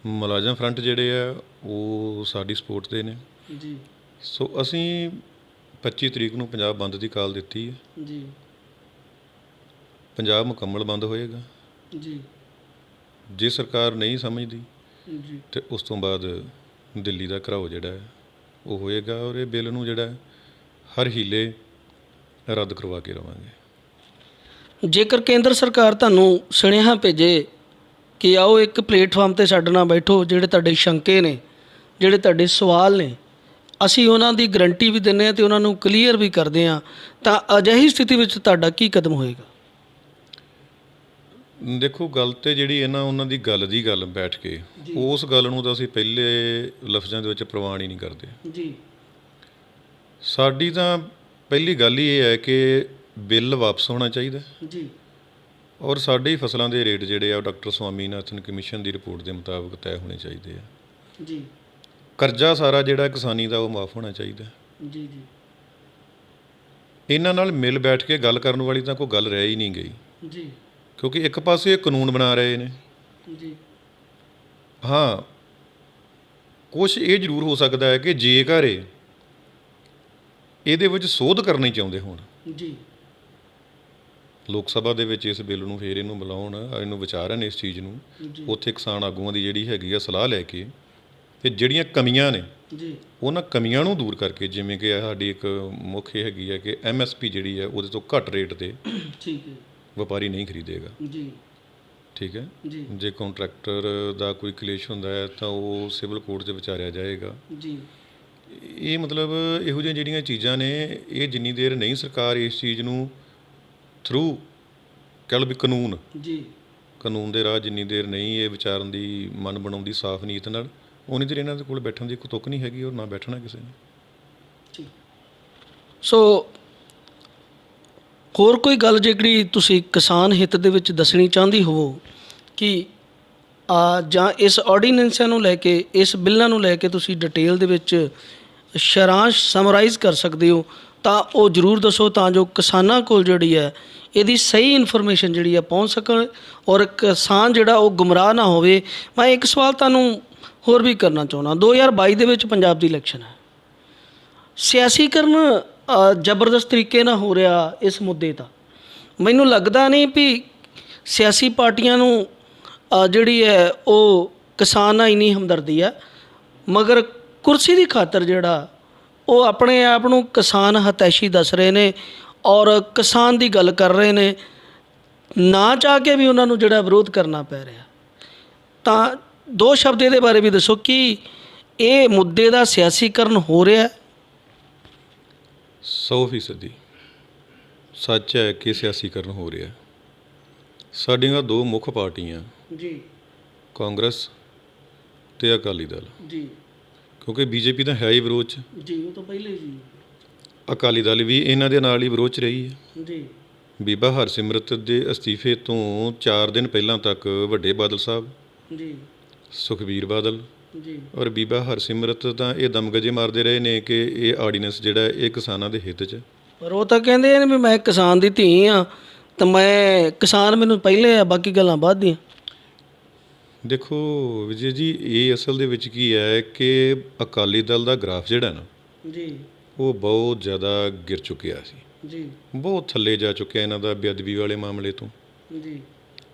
ਮੁਲਾਜ਼ਮ ਫਰੰਟ ਜਿਹੜੇ ਆ ਉਹ ਸਾਡੀ ਸਪੋਰਟ 'ਤੇ ਨੇ। ਜੀ ਸੋ ਅਸੀਂ 25 ਤਰੀਕ ਨੂੰ ਪੰਜਾਬ ਬੰਦ ਦੀ ਕਾਲ ਦਿੱਤੀ ਹੈ। ਜੀ ਪੰਜਾਬ ਮੁਕੰਮਲ ਬੰਦ ਹੋਏਗਾ। ਜੀ ਜੇ ਸਰਕਾਰ ਨਹੀਂ ਸਮਝਦੀ ਜੀ ਤੇ ਉਸ ਤੋਂ ਬਾਅਦ ਦਿੱਲੀ ਦਾ ਘਰਾਓ ਜਿਹੜਾ ਹੈ ਉਹ ਹੋਏਗਾ ਔਰ ਇਹ ਬਿੱਲ ਨੂੰ ਜਿਹੜਾ ਹਰ ਹੀਲੇ ਰੱਦ ਕਰਵਾ ਕੇ ਰਵਾਂਗੇ। ਜੇਕਰ ਕੇਂਦਰ ਸਰਕਾਰ ਤੁਹਾਨੂੰ ਸੁਨੇਹਾ ਭੇਜੇ ਕਿ ਆਓ ਇੱਕ ਪਲੇਟਫਾਰਮ 'ਤੇ ਸਾਡੇ ਨਾਲ ਬੈਠੋ, ਜਿਹੜੇ ਤੁਹਾਡੇ ਸ਼ੰਕੇ ਨੇ, ਜਿਹੜੇ ਤੁਹਾਡੇ ਸਵਾਲ ਨੇ, ਅਸੀਂ ਉਹਨਾਂ ਦੀ ਗਰੰਟੀ ਵੀ ਦਿੰਦੇ ਹਾਂ ਅਤੇ ਉਹਨਾਂ ਨੂੰ ਕਲੀਅਰ ਵੀ ਕਰਦੇ ਹਾਂ, ਤਾਂ ਅਜਿਹੀ ਸਥਿਤੀ ਵਿੱਚ ਤੁਹਾਡਾ ਕੀ ਕਦਮ ਹੋਏਗਾ? ਦੇਖੋ, ਗੱਲ ਤੇ ਜਿਹੜੀ ਹੈ ਨਾ ਉਹਨਾਂ ਦੀ ਗੱਲ ਬੈਠ ਕੇ ਉਸ ਗੱਲ ਨੂੰ ਤਾਂ ਅਸੀਂ ਪਹਿਲੇ ਲਫ਼ਜ਼ਾਂ ਦੇ ਵਿੱਚ ਪ੍ਰਵਾਨ ਹੀ ਨਹੀਂ ਕਰਦੇ। ਜੀ ਸਾਡੀ ਤਾਂ ਪਹਿਲੀ ਗੱਲ ਹੀ ਇਹ ਹੈ ਕਿ ਬਿੱਲ ਵਾਪਸ ਹੋਣਾ ਚਾਹੀਦਾ ਜੀ ਔਰ ਸਾਡੇ ਫਸਲਾਂ ਦੇ ਰੇਟ ਜਿਹੜੇ ਆ ਡਾਕਟਰ ਸਵਾਮੀਨਾਥਨ ਕਮਿਸ਼ਨ ਦੀ ਰਿਪੋਰਟ ਦੇ ਮੁਤਾਬਕ ਤੈਅ ਹੋਣੇ ਚਾਹੀਦੇ ਆ। ਜੀ ਕਰਜ਼ਾ ਸਾਰਾ ਜਿਹੜਾ ਕਿਸਾਨੀ ਦਾ ਉਹ ਮਾਫ ਹੋਣਾ ਚਾਹੀਦਾ। ਜੀ ਜੀ ਇਹਨਾਂ ਨਾਲ ਮਿਲ ਬੈਠ ਕੇ ਗੱਲ ਕਰਨ ਵਾਲੀ ਤਾਂ ਕੋਈ ਗੱਲ ਰਹਿ ਹੀ ਨਹੀਂ ਗਈ, ਜੀ ਕਿਉਂਕਿ ਇੱਕ ਪਾਸੇ ਇਹ ਕਾਨੂੰਨ ਬਣਾ ਰਹੇ ਨੇ। ਜੀ ਹਾਂ, ਕੁਛ ਇਹ ਜ਼ਰੂਰ ਹੋ ਸਕਦਾ ਹੈ ਕਿ ਜੇਕਰ ਇਹਦੇ ਵਿੱਚ ਸੋਧ ਕਰਨੀ ਚਾਹੁੰਦੇ ਹੋਣ, ਜੀ ਲੋਕ ਸਭਾ ਦੇ ਵਿੱਚ ਇਸ ਬਿੱਲ ਨੂੰ ਫੇਰ ਇਹਨੂੰ ਬੁਲਾਉਣ, ਇਹਨੂੰ ਵਿਚਾਰਨ ਇਸ ਚੀਜ਼ ਨੂੰ, ਉੱਥੇ ਕਿਸਾਨ ਆਗੂਆਂ ਦੀ ਜਿਹੜੀ ਹੈਗੀ ਆ ਸਲਾਹ ਲੈ ਕੇ ਤੇ ਜਿਹੜੀਆਂ ਕਮੀਆਂ ਨੇ ਜੀ ਉਹਨਾਂ ਕਮੀਆਂ ਨੂੰ ਦੂਰ ਕਰਕੇ, ਜਿਵੇਂ ਕਿ ਸਾਡੀ ਇੱਕ ਮੁੱਖ ਇਹ ਹੈਗੀ ਹੈ ਕਿ MSP ਜਿਹੜੀ ਹੈ ਉਹਦੇ ਤੋਂ ਘੱਟ ਰੇਟ 'ਤੇ ਠੀਕ ਹੈ ਵਪਾਰੀ ਨਹੀਂ ਖਰੀਦੇਗਾ। ਜੀ ਠੀਕ ਹੈ। ਜੀ ਜੇ ਕੰਟਰੈਕਟਰ ਦਾ ਕੋਈ ਕਲੇਸ਼ ਹੁੰਦਾ ਹੈ ਤਾਂ ਉਹ ਸਿਵਲ ਕੋਰਟ 'ਚ ਵਿਚਾਰਿਆ ਜਾਏਗਾ। ਜੀ ਇਹ ਮਤਲਬ ਇਹੋ ਜਿਹੀਆਂ ਜਿਹੜੀਆਂ ਚੀਜ਼ਾਂ ਨੇ, ਇਹ ਜਿੰਨੀ ਦੇਰ ਨਹੀਂ ਸਰਕਾਰ ਇਸ ਚੀਜ਼ ਨੂੰ ਥਰੂ ਕਹਿ ਲਓ ਵੀ ਕਾਨੂੰਨ ਦੇ ਰਾਹ ਜਿੰਨੀ ਦੇਰ ਨਹੀਂ ਇਹ ਵਿਚਾਰਨ ਦੀ ਮਨ ਬਣਾਉਂਦੀ ਸਾਫ਼ ਨੀਤ ਨਾਲ, ਉਨੀ ਦੇਰ ਇਹਨਾਂ ਦੇ ਕੋਲ ਬੈਠਣ ਦੀ ਕੋਈ ਤੁੱਕ ਨਹੀਂ ਹੈਗੀ ਔਰ ਨਾ ਬੈਠਣਾ ਕਿਸੇ ਨੇ। ਠੀਕ। ਸੋ ਹੋਰ ਕੋਈ ਗੱਲ ਜਿਹੜੀ ਤੁਸੀਂ ਕਿਸਾਨ ਹਿੱਤ ਦੇ ਵਿੱਚ ਦੱਸਣੀ ਚਾਹੁੰਦੀ ਹੋਵੋ ਕਿ ਜਾਂ ਇਸ ਆਰਡੀਨੈਂਸਾਂ ਨੂੰ ਲੈ ਕੇ, ਇਸ ਬਿੱਲਾਂ ਨੂੰ ਲੈ ਕੇ ਤੁਸੀਂ ਡਿਟੇਲ ਦੇ ਵਿੱਚ ਸਾਰਾਂਸ਼ ਸਮਰਾਈਜ਼ ਕਰ ਸਕਦੇ ਹੋ, ਤਾਂ ਉਹ ਜ਼ਰੂਰ ਦੱਸੋ, ਤਾਂ ਜੋ ਕਿਸਾਨਾਂ ਕੋਲ ਜਿਹੜੀ ਹੈ ਇਹਦੀ ਸਹੀ ਇਨਫੋਰਮੇਸ਼ਨ ਜਿਹੜੀ ਆ ਪਹੁੰਚ ਸਕਣ ਔਰ ਕਿਸਾਨ ਜਿਹੜਾ ਉਹ ਗੁੰਮਰਾਹ ਨਾ ਹੋਵੇ। ਮੈਂ ਇੱਕ ਸਵਾਲ ਤੁਹਾਨੂੰ ਹੋਰ ਵੀ ਕਰਨਾ ਚਾਹੁੰਦਾ। 2022 ਦੇ ਵਿੱਚ ਪੰਜਾਬ ਦੀ ਇਲੈਕਸ਼ਨ ਹੈ, ਸਿਆਸੀਕਰਨ ਜ਼ਬਰਦਸਤ ਤਰੀਕੇ ਨਾਲ ਹੋ ਰਿਹਾ ਇਸ ਮੁੱਦੇ ਦਾ। ਮੈਨੂੰ ਲੱਗਦਾ ਨਹੀਂ ਵੀ ਸਿਆਸੀ ਪਾਰਟੀਆਂ ਨੂੰ ਜਿਹੜੀ ਹੈ ਉਹ ਕਿਸਾਨ ਨਾਲ ਇੰਨੀ ਹਮਦਰਦੀ ਹੈ, ਮਗਰ ਕੁਰਸੀ ਦੀ ਖਾਤਰ ਜਿਹੜਾ ਉਹ ਆਪਣੇ ਆਪ ਨੂੰ ਕਿਸਾਨ ਹਤੈਸ਼ੀ ਦੱਸ ਰਹੇ ਨੇ ਔਰ ਕਿਸਾਨ ਦੀ ਗੱਲ ਕਰ ਰਹੇ ਨੇ, ਨਾ ਚਾਹ ਕੇ ਵੀ ਉਹਨਾਂ ਨੂੰ ਜਿਹੜਾ ਵਿਰੋਧ ਕਰਨਾ ਪੈ ਰਿਹਾ। ਤਾਂ ਦੋ ਸ਼ਬਦ ਇਹਦੇ ਬਾਰੇ ਵੀ ਦੱਸੋ ਕਿ ਇਹ ਮੁੱਦੇ ਦਾ ਸਿਆਸੀਕਰਨ ਹੋ ਰਿਹਾ? 100% ਸੱਚ ਹੈ ਕਿ ਸਿਆਸੀਕਰਨ ਹੋ ਰਿਹਾ। ਸਾਡੀਆਂ ਦੋ ਮੁੱਖ ਪਾਰਟੀਆਂ ਜੀ, ਕਾਂਗਰਸ ਤੇ ਅਕਾਲੀ ਦਲ, ਜੀ ਕਿਉਂਕਿ BJP ਤਾਂ ਹੈ ਹੀ ਵਿਰੋਧ 'ਚ, ਜੀ ਉਹ ਤਾਂ ਪਹਿਲੇ ਜੀ, ਅਕਾਲੀ ਦਲ ਵੀ ਇਹਨਾਂ ਦੇ ਨਾਲ ਹੀ ਵਿਰੋਧ 'ਚ ਰਹੀ ਹੈ। ਜੀ ਬੀਬਾ ਹਰਸਿਮਰਤ ਦੇ ਅਸਤੀਫੇ ਤੋਂ 4 ਦਿਨ ਪਹਿਲਾਂ ਤੱਕ ਵੱਡੇ ਬਾਦਲ ਸਾਹਿਬ, ਜੀ ਸੁਖਬੀਰ ਬਾਦਲ ਜੀ ਔਰ ਬੀਬਾ ਹਰਸਿਮਰਤ ਤਾਂ ਇਹ ਦਮਗਜੇ ਮਾਰਦੇ ਰਹੇ ਨੇ ਕਿ ਇਹ ਆਰਡੀਨੈਂਸ ਜਿਹੜਾ ਇਹ ਕਿਸਾਨਾਂ ਦੇ ਹਿੱਤ 'ਚ। ਪਰ ਉਹ ਤਾਂ ਕਹਿੰਦੇ ਨੇ ਵੀ ਮੈਂ ਕਿਸਾਨ ਦੀ ਧੀ ਹਾਂ ਤਾਂ ਮੈਂ ਕਿਸਾਨ ਮੈਨੂੰ ਪਹਿਲੇ ਆ, ਬਾਕੀ ਗੱਲਾਂ ਬਾਅਦ ਦੀਆਂ। ਦੇਖੋ ਵਿਜੇ ਜੀ, ਇਹ ਅਸਲ ਦੇ ਵਿੱਚ ਕੀ ਹੈ ਕਿ ਅਕਾਲੀ ਦਲ ਦਾ ਗ੍ਰਾਫ ਜਿਹੜਾ ਨਾ ਜੀ ਉਹ ਬਹੁਤ ਜ਼ਿਆਦਾ ਗਿਰ ਚੁੱਕਿਆ ਸੀ, ਜੀ ਬਹੁਤ ਥੱਲੇ ਜਾ ਚੁੱਕਿਆ ਇਹਨਾਂ ਦਾ ਬੇਅਦਬੀ ਵਾਲੇ ਮਾਮਲੇ ਤੋਂ। ਜੀ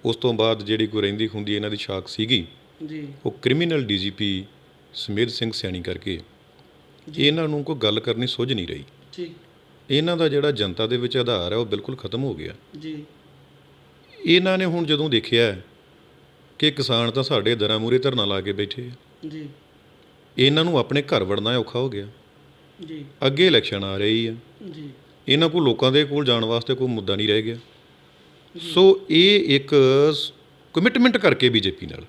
ਉਸ ਤੋਂ ਬਾਅਦ ਜਿਹੜੀ ਕੋਈ ਰਹਿੰਦੀ ਖੁੰਦੀ ਇਹਨਾਂ ਦੀ ਸ਼ਾਖ ਸੀਗੀ ਜੀ ਉਹ ਕ੍ਰਿਮੀਨਲ ਡੀਜੀਪੀ ਸਮੇਧ ਸਿੰਘ ਸੈਣੀ ਕਰਕੇ ਇਹਨਾਂ ਨੂੰ ਕੋਈ ਗੱਲ ਕਰਨੀ ਸੁੱਝ ਨਹੀਂ ਰਹੀ। ਠੀਕ ਇਹਨਾਂ ਦਾ ਜਿਹੜਾ ਜਨਤਾ ਦੇ ਵਿੱਚ ਆਧਾਰ ਹੈ ਉਹ ਬਿਲਕੁਲ ਖਤਮ ਹੋ ਗਿਆ। ਜੀ ਇਹਨਾਂ ਨੇ ਹੁਣ ਜਦੋਂ ਦੇਖਿਆ ਕਿ ਕਿਸਾਨ ਤਾਂ ਸਾਡੇ ਦਰਾਂ ਮੂਹਰੇ ਧਰਨਾ ਲਾ ਕੇ ਬੈਠੇ ਆ, ਜੀ ਇਹਨਾਂ ਨੂੰ ਆਪਣੇ ਘਰ ਵੜਨਾ ਔਖਾ ਹੋ ਗਿਆ। ਜੀ ਅੱਗੇ ਇਲੈਕਸ਼ਨ ਆ ਰਹੀ ਆ, ਜੀ ਇਹਨਾਂ ਕੋਲ ਲੋਕਾਂ ਦੇ ਕੋਲ ਜਾਣ ਵਾਸਤੇ ਕੋਈ ਮੁੱਦਾ ਨਹੀਂ ਰਹਿ ਗਿਆ। ਸੋ ਇਹ ਇੱਕ ਕਮਿਟਮੈਂਟ ਕਰਕੇ ਬੀਜੇਪੀ ਨਾਲ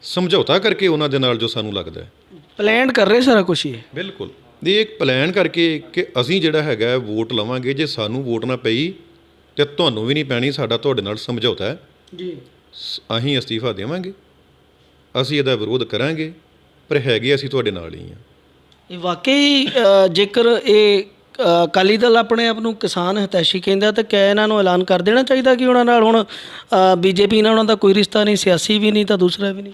ਸਮਝੌਤਾ ਕਰਕੇ ਉਹਨਾਂ ਦੇ ਨਾਲ ਜੋ ਸਾਨੂੰ ਲੱਗਦਾ ਹੈ ਪਲਾਨ ਕਰ ਰਹੇ ਸਾਰਾ ਕੁਝ ਇਹ। ਬਿਲਕੁਲ ਇਹ ਇੱਕ ਪਲਾਨ ਕਰਕੇ ਕਿ ਅਸੀਂ ਜਿਹੜਾ ਹੈਗਾ ਵੋਟ ਲਵਾਂਗੇ, ਜੇ ਸਾਨੂੰ ਵੋਟ ਨਾ ਪਈ ਤੇ ਤੁਹਾਨੂੰ ਵੀ ਨਹੀਂ ਪੈਣੀ, ਸਾਡਾ ਤੁਹਾਡੇ ਨਾਲ ਸਮਝੌਤਾ ਹੈ, ਜੀ ਅਸੀਂ ਅਸਤੀਫਾ ਦੇਵਾਂਗੇ, ਅਸੀਂ ਇਹਦਾ ਵਿਰੋਧ ਕਰਾਂਗੇ, ਪਰ ਹੈਗੇ ਅਸੀਂ ਤੁਹਾਡੇ ਨਾਲ ਹੀ ਹਾਂ। ਇਹ ਵਾਕਈ ਜੇਕਰ ਇਹ ਅਕਾਲੀ ਦਲ ਆਪਣੇ ਆਪ ਨੂੰ ਕਿਸਾਨ ਹਿਤੈਸ਼ੀ ਕਹਿੰਦਾ ਤਾਂ ਕਿਆ ਇਹਨਾਂ ਨੂੰ ਐਲਾਨ ਕਰ ਦੇਣਾ ਚਾਹੀਦਾ ਕਿ ਉਹਨਾਂ ਨਾਲ ਹੁਣ ਬੀਜੇਪੀ ਨਾਲ ਉਹਨਾਂ ਦਾ ਕੋਈ ਰਿਸ਼ਤਾ ਨਹੀਂ, ਸਿਆਸੀ ਵੀ ਨਹੀਂ ਤਾਂ ਦੂਸਰਾ ਵੀ ਨਹੀਂ?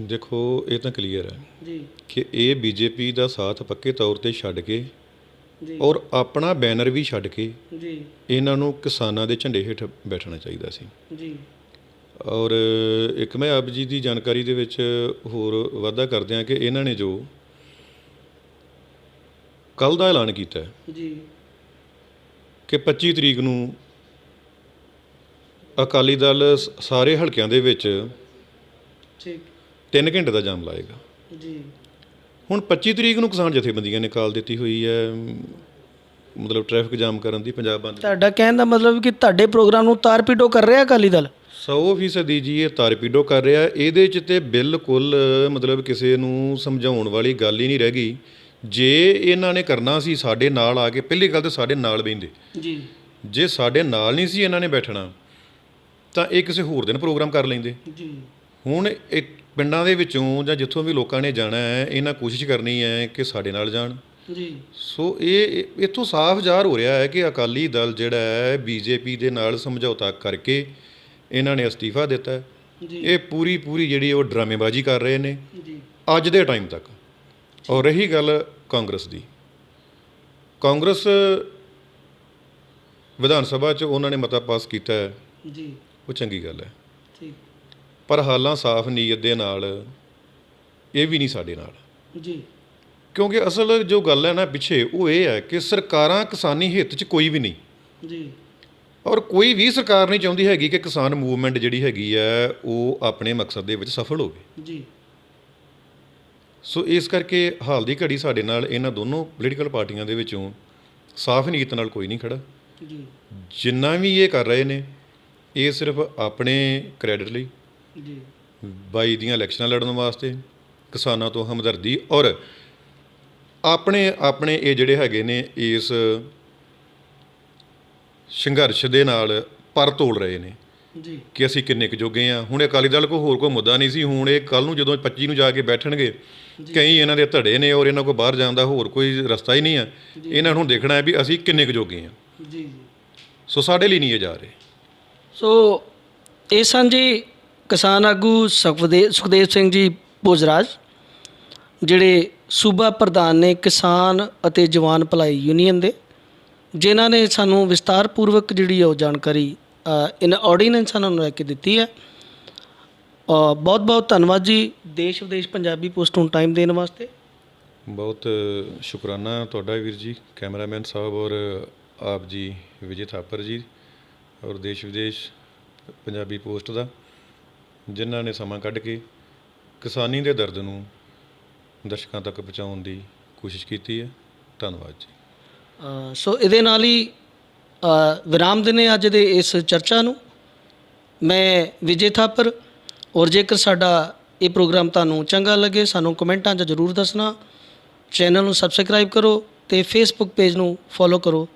ਦੇਖੋ ਇਹ ਤਾਂ ਕਲੀਅਰ ਹੈ ਜੀ ਕਿ ਇਹ ਬੀਜੇਪੀ ਦਾ ਸਾਥ ਪੱਕੇ ਤੌਰ ਤੇ ਛੱਡ ਕੇ ਜੀ ਔਰ ਆਪਣਾ ਬੈਨਰ ਵੀ ਛੱਡ ਕੇ ਜੀ ਇਹਨਾਂ ਨੂੰ ਕਿਸਾਨਾਂ ਦੇ ਝੰਡੇ ਹੇਠ ਬੈਠਣਾ ਚਾਹੀਦਾ ਸੀ। ਜੀ ਔਰ ਇੱਕ ਮੈਂ ਆਪ ਜੀ ਦੀ ਜਾਣਕਾਰੀ ਦੇ ਵਿੱਚ ਹੋਰ ਵਾਧਾ ਕਰਦੇ ਹਾਂ ਕਿ ਇਹਨਾਂ ਨੇ ਜੋ ਕੱਲ੍ਹ ਦਾ ਐਲਾਨ ਕੀਤਾ ਹੈ ਜੀ ਕਿ 25 ਤਰੀਕ ਨੂੰ ਅਕਾਲੀ ਦਲ ਸਾਰੇ ਹਲਕਿਆਂ ਦੇ ਵਿੱਚ ਠੀਕ 3 ਘੰਟੇ ਦਾ ਜਾਮ ਲਾਏਗਾ। ਜੀ ਹੁਣ 25 ਤਰੀਕ ਨੂੰ ਕਿਸਾਨ ਜਥੇਬੰਦੀਆਂ ਨੇ ਕਾਲ ਦਿੱਤੀ ਹੋਈ ਹੈ, ਮਤਲਬ ਟ੍ਰੈਫਿਕ ਜਾਮ ਕਰਨ ਦੀ, ਪੰਜਾਬ ਬੰਦ। ਤੁਹਾਡਾ ਕਹਿਣ ਦਾ ਮਤਲਬ ਕਿ ਤੁਹਾਡੇ ਪ੍ਰੋਗਰਾਮ ਨੂੰ ਤਾਰ-ਪੀਟੋ ਕਰ ਰਿਹਾ ਅਕਾਲੀ ਦਲ? 100% ਜੀ ਇਹ ਤਾਰਪੀਡੋ ਕਰ ਰਿਹਾ। ਇਹਦੇ 'ਚ ਤੇ ਬਿਲਕੁਲ ਮਤਲਬ ਕਿਸੇ ਨੂੰ ਸਮਝਾਉਣ ਵਾਲੀ ਗੱਲ ਹੀ ਨਹੀਂ ਰਹਿ ਗਈ। ਜੇ ਇਹਨਾਂ ਨੇ ਕਰਨਾ ਸੀ ਸਾਡੇ ਨਾਲ ਆ ਕੇ, ਪਹਿਲੀ ਗੱਲ ਤਾਂ ਸਾਡੇ ਨਾਲ ਬਹਿੰਦੇ ਜੀ, ਜੇ ਸਾਡੇ ਨਾਲ ਨਹੀਂ ਸੀ ਇਹਨਾਂ ਨੇ ਬੈਠਣਾ ਤਾਂ ਇਹ ਕਿਸੇ ਹੋਰ ਦਿਨ ਪ੍ਰੋਗਰਾਮ ਕਰ ਲੈਂਦੇ। ਜੀ ਹੁਣ ਇਹ ਪਿੰਡਾਂ ਦੇ ਵਿੱਚੋਂ ਜਾਂ ਜਿੱਥੋਂ ਵੀ ਲੋਕਾਂ ਨੇ ਜਾਣਾ ਹੈ, ਇਹਨਾਂ ਕੋਸ਼ਿਸ਼ ਕਰਨੀ ਹੈ ਕਿ ਸਾਡੇ ਨਾਲ ਜਾਣ। ਜੀ ਸੋ ਇਹ ਇੱਥੋਂ ਸਾਫ਼ ਜ਼ਾਹਰ ਹੋ ਰਿਹਾ ਹੈ ਕਿ ਅਕਾਲੀ ਦਲ ਜਿਹੜਾ ਹੈ ਬੀਜੇਪੀ ਦੇ ਨਾਲ ਸਮਝੌਤਾ ਕਰਕੇ ਇਹਨਾਂ ਨੇ ਅਸਤੀਫਾ ਦਿੱਤਾ ਹੈ। ਜੀ ਇਹ ਪੂਰੀ ਜਿਹੜੀ ਉਹ ਡਰਾਮੇਬਾਜ਼ੀ ਕਰ ਰਹੇ ਨੇ ਜੀ ਅੱਜ ਦੇ ਟਾਈਮ ਤੱਕ। ਔਰ ਰਹੀ ਗੱਲ ਕਾਂਗਰਸ ਦੀ, ਕਾਂਗਰਸ ਵਿਧਾਨ ਸਭਾ 'ਚ ਉਹਨਾਂ ਨੇ ਮਤਾ ਪਾਸ ਕੀਤਾ ਹੈ, ਜੀ ਉਹ ਚੰਗੀ ਗੱਲ ਹੈ, ਠੀਕ ਪਰ ਹਾਲਾਂ ਸਾਫ਼ ਨੀਅਤ ਦੇ ਨਾਲ ਇਹ ਵੀ ਨਹੀਂ ਸਾਡੇ ਨਾਲ। ਜੀ ਕਿਉਂਕਿ ਅਸਲ ਜੋ ਗੱਲ ਹੈ ਨਾ ਪਿੱਛੇ ਉਹ ਇਹ ਹੈ ਕਿ ਸਰਕਾਰਾਂ ਕਿਸਾਨੀ ਹਿੱਤ 'ਚ ਕੋਈ ਵੀ ਨਹੀਂ, ਜੀ ਔਰ ਕੋਈ ਵੀ ਸਰਕਾਰ ਨਹੀਂ ਚਾਹੁੰਦੀ ਹੈਗੀ ਕਿ ਕਿਸਾਨ ਮੂਵਮੈਂਟ ਜਿਹੜੀ ਹੈਗੀ ਹੈ ਉਹ ਆਪਣੇ ਮਕਸਦ ਦੇ ਵਿੱਚ ਸਫਲ ਹੋਵੇ। ਜੀ ਸੋ ਇਸ ਕਰਕੇ ਹਾਲ ਦੀ ਘੜੀ ਸਾਡੇ ਨਾਲ ਇਹਨਾਂ ਦੋਨੋਂ ਪੋਲੀਟੀਕਲ ਪਾਰਟੀਆਂ ਦੇ ਵਿੱਚੋਂ ਸਾਫ਼ ਨੀਅਤ ਨਾਲ ਕੋਈ ਨਹੀਂ ਖੜਾ। ਜੀ ਜਿੰਨਾ ਵੀ ਇਹ ਕਰ ਰਹੇ ਨੇ ਇਹ ਸਿਰਫ ਆਪਣੇ ਕ੍ਰੈਡਿਟ ਲਈ, ਜੀ 22 ਦੀਆਂ ਇਲੈਕਸ਼ਨਾਂ ਲੜਨ ਵਾਸਤੇ, ਕਿਸਾਨਾਂ ਤੋਂ ਹਮਦਰਦੀ ਔਰ ਆਪਣੇ ਇਹ ਜਿਹੜੇ ਹੈਗੇ ਨੇ ਇਸ ਸੰਘਰਸ਼ ਦੇ ਨਾਲ ਪਰ ਤੋਲ ਰਹੇ ਨੇ ਜੀ ਕਿ ਅਸੀਂ ਕਿੰਨੇ ਕੁ ਜੋਗੇ ਹਾਂ। ਹੁਣ ਅਕਾਲੀ ਦਲ ਕੋਲ ਹੋਰ ਕੋਈ ਮੁੱਦਾ ਨਹੀਂ ਸੀ, ਹੁਣ ਇਹ ਕੱਲ੍ਹ ਨੂੰ ਜਦੋਂ 25 ਨੂੰ ਜਾ ਕੇ ਬੈਠਣਗੇ, ਕਈ ਇਹਨਾਂ ਦੇ ਧੜੇ ਨੇ ਔਰ ਇਹਨਾਂ ਕੋਲ ਬਾਹਰ ਜਾਣ ਦਾ ਹੋਰ ਕੋਈ ਰਸਤਾ ਹੀ ਨਹੀਂ ਹੈ। ਇਹਨਾਂ ਨੂੰ ਹੁਣ ਦੇਖਣਾ ਹੈ ਵੀ ਅਸੀਂ ਕਿੰਨੇ ਕੁ ਜੋਗੇ ਹਾਂ। ਜੀ ਸੋ ਸਾਡੇ ਲਈ ਨਹੀਂ ਇਹ ਜਾ ਰਹੇ। ਸੋ ਇਹ ਸਨ ਜੀ ਕਿਸਾਨ ਆਗੂ ਸੁਖਦੇਵ ਸਿੰਘ ਜੀ ਭੋਜਰਾਜ, ਜਿਹੜੇ ਸੂਬਾ ਪ੍ਰਧਾਨ ਨੇ ਕਿਸਾਨ ਅਤੇ ਜਵਾਨ ਭਲਾਈ ਯੂਨੀਅਨ ਦੇ, ਜਿਨ੍ਹਾਂ ਨੇ ਸਾਨੂੰ ਵਿਸਤਾਰਪੂਰਵਕ ਜਿਹੜੀ ਉਹ ਜਾਣਕਾਰੀ ਇਹਨਾਂ ਆਰਡੀਨੈਂਸਾਂ ਨੂੰ ਲੈ ਕੇ ਦਿੱਤੀ ਹੈ। ਬਹੁਤ ਬਹੁਤ ਧੰਨਵਾਦ ਜੀ ਦੇਸ਼ ਵਿਦੇਸ਼ ਪੰਜਾਬੀ ਪੋਸਟ ਨੂੰ ਟਾਈਮ ਦੇਣ ਵਾਸਤੇ। ਬਹੁਤ ਸ਼ੁਕਰਾਨਾ ਤੁਹਾਡਾ ਵੀਰ ਜੀ, ਕੈਮਰਾਮੈਨ ਸਾਹਿਬ ਔਰ ਆਪ ਜੀ ਵਿਜੇ ਥਾਪਰ ਜੀ ਔਰ ਦੇਸ਼ ਵਿਦੇਸ਼ ਪੰਜਾਬੀ ਪੋਸਟ ਦਾ, ਜਿਨ੍ਹਾਂ ਨੇ ਸਮਾਂ ਕੱਢ ਕੇ ਕਿਸਾਨੀ ਦੇ ਦਰਦ ਨੂੰ ਦਰਸ਼ਕਾਂ ਤੱਕ ਪਹੁੰਚਾਉਣ ਦੀ ਕੋਸ਼ਿਸ਼ ਕੀਤੀ ਹੈ। ਧੰਨਵਾਦ ਜੀ। ਸੋ ਇਹਦੇ ਨਾਲ ਹੀ ਵਿਰਾਮ ਦਿੰਦੇ ਅੱਜ ਦੇ ਇਸ ਚਰਚਾ ਨੂੰ। ਮੈਂ ਵਿਜੇ ਥਾਪਰ, ਔਰ ਜੇਕਰ ਸਾਡਾ ਇਹ ਪ੍ਰੋਗਰਾਮ ਤੁਹਾਨੂੰ ਚੰਗਾ ਲੱਗੇ ਸਾਨੂੰ ਕਮੈਂਟਾਂ 'ਚ ਜ਼ਰੂਰ ਦੱਸਣਾ। ਚੈਨਲ ਨੂੰ ਸਬਸਕ੍ਰਾਈਬ ਕਰੋ ਅਤੇ ਫੇਸਬੁੱਕ ਪੇਜ ਨੂੰ ਫੋਲੋ ਕਰੋ।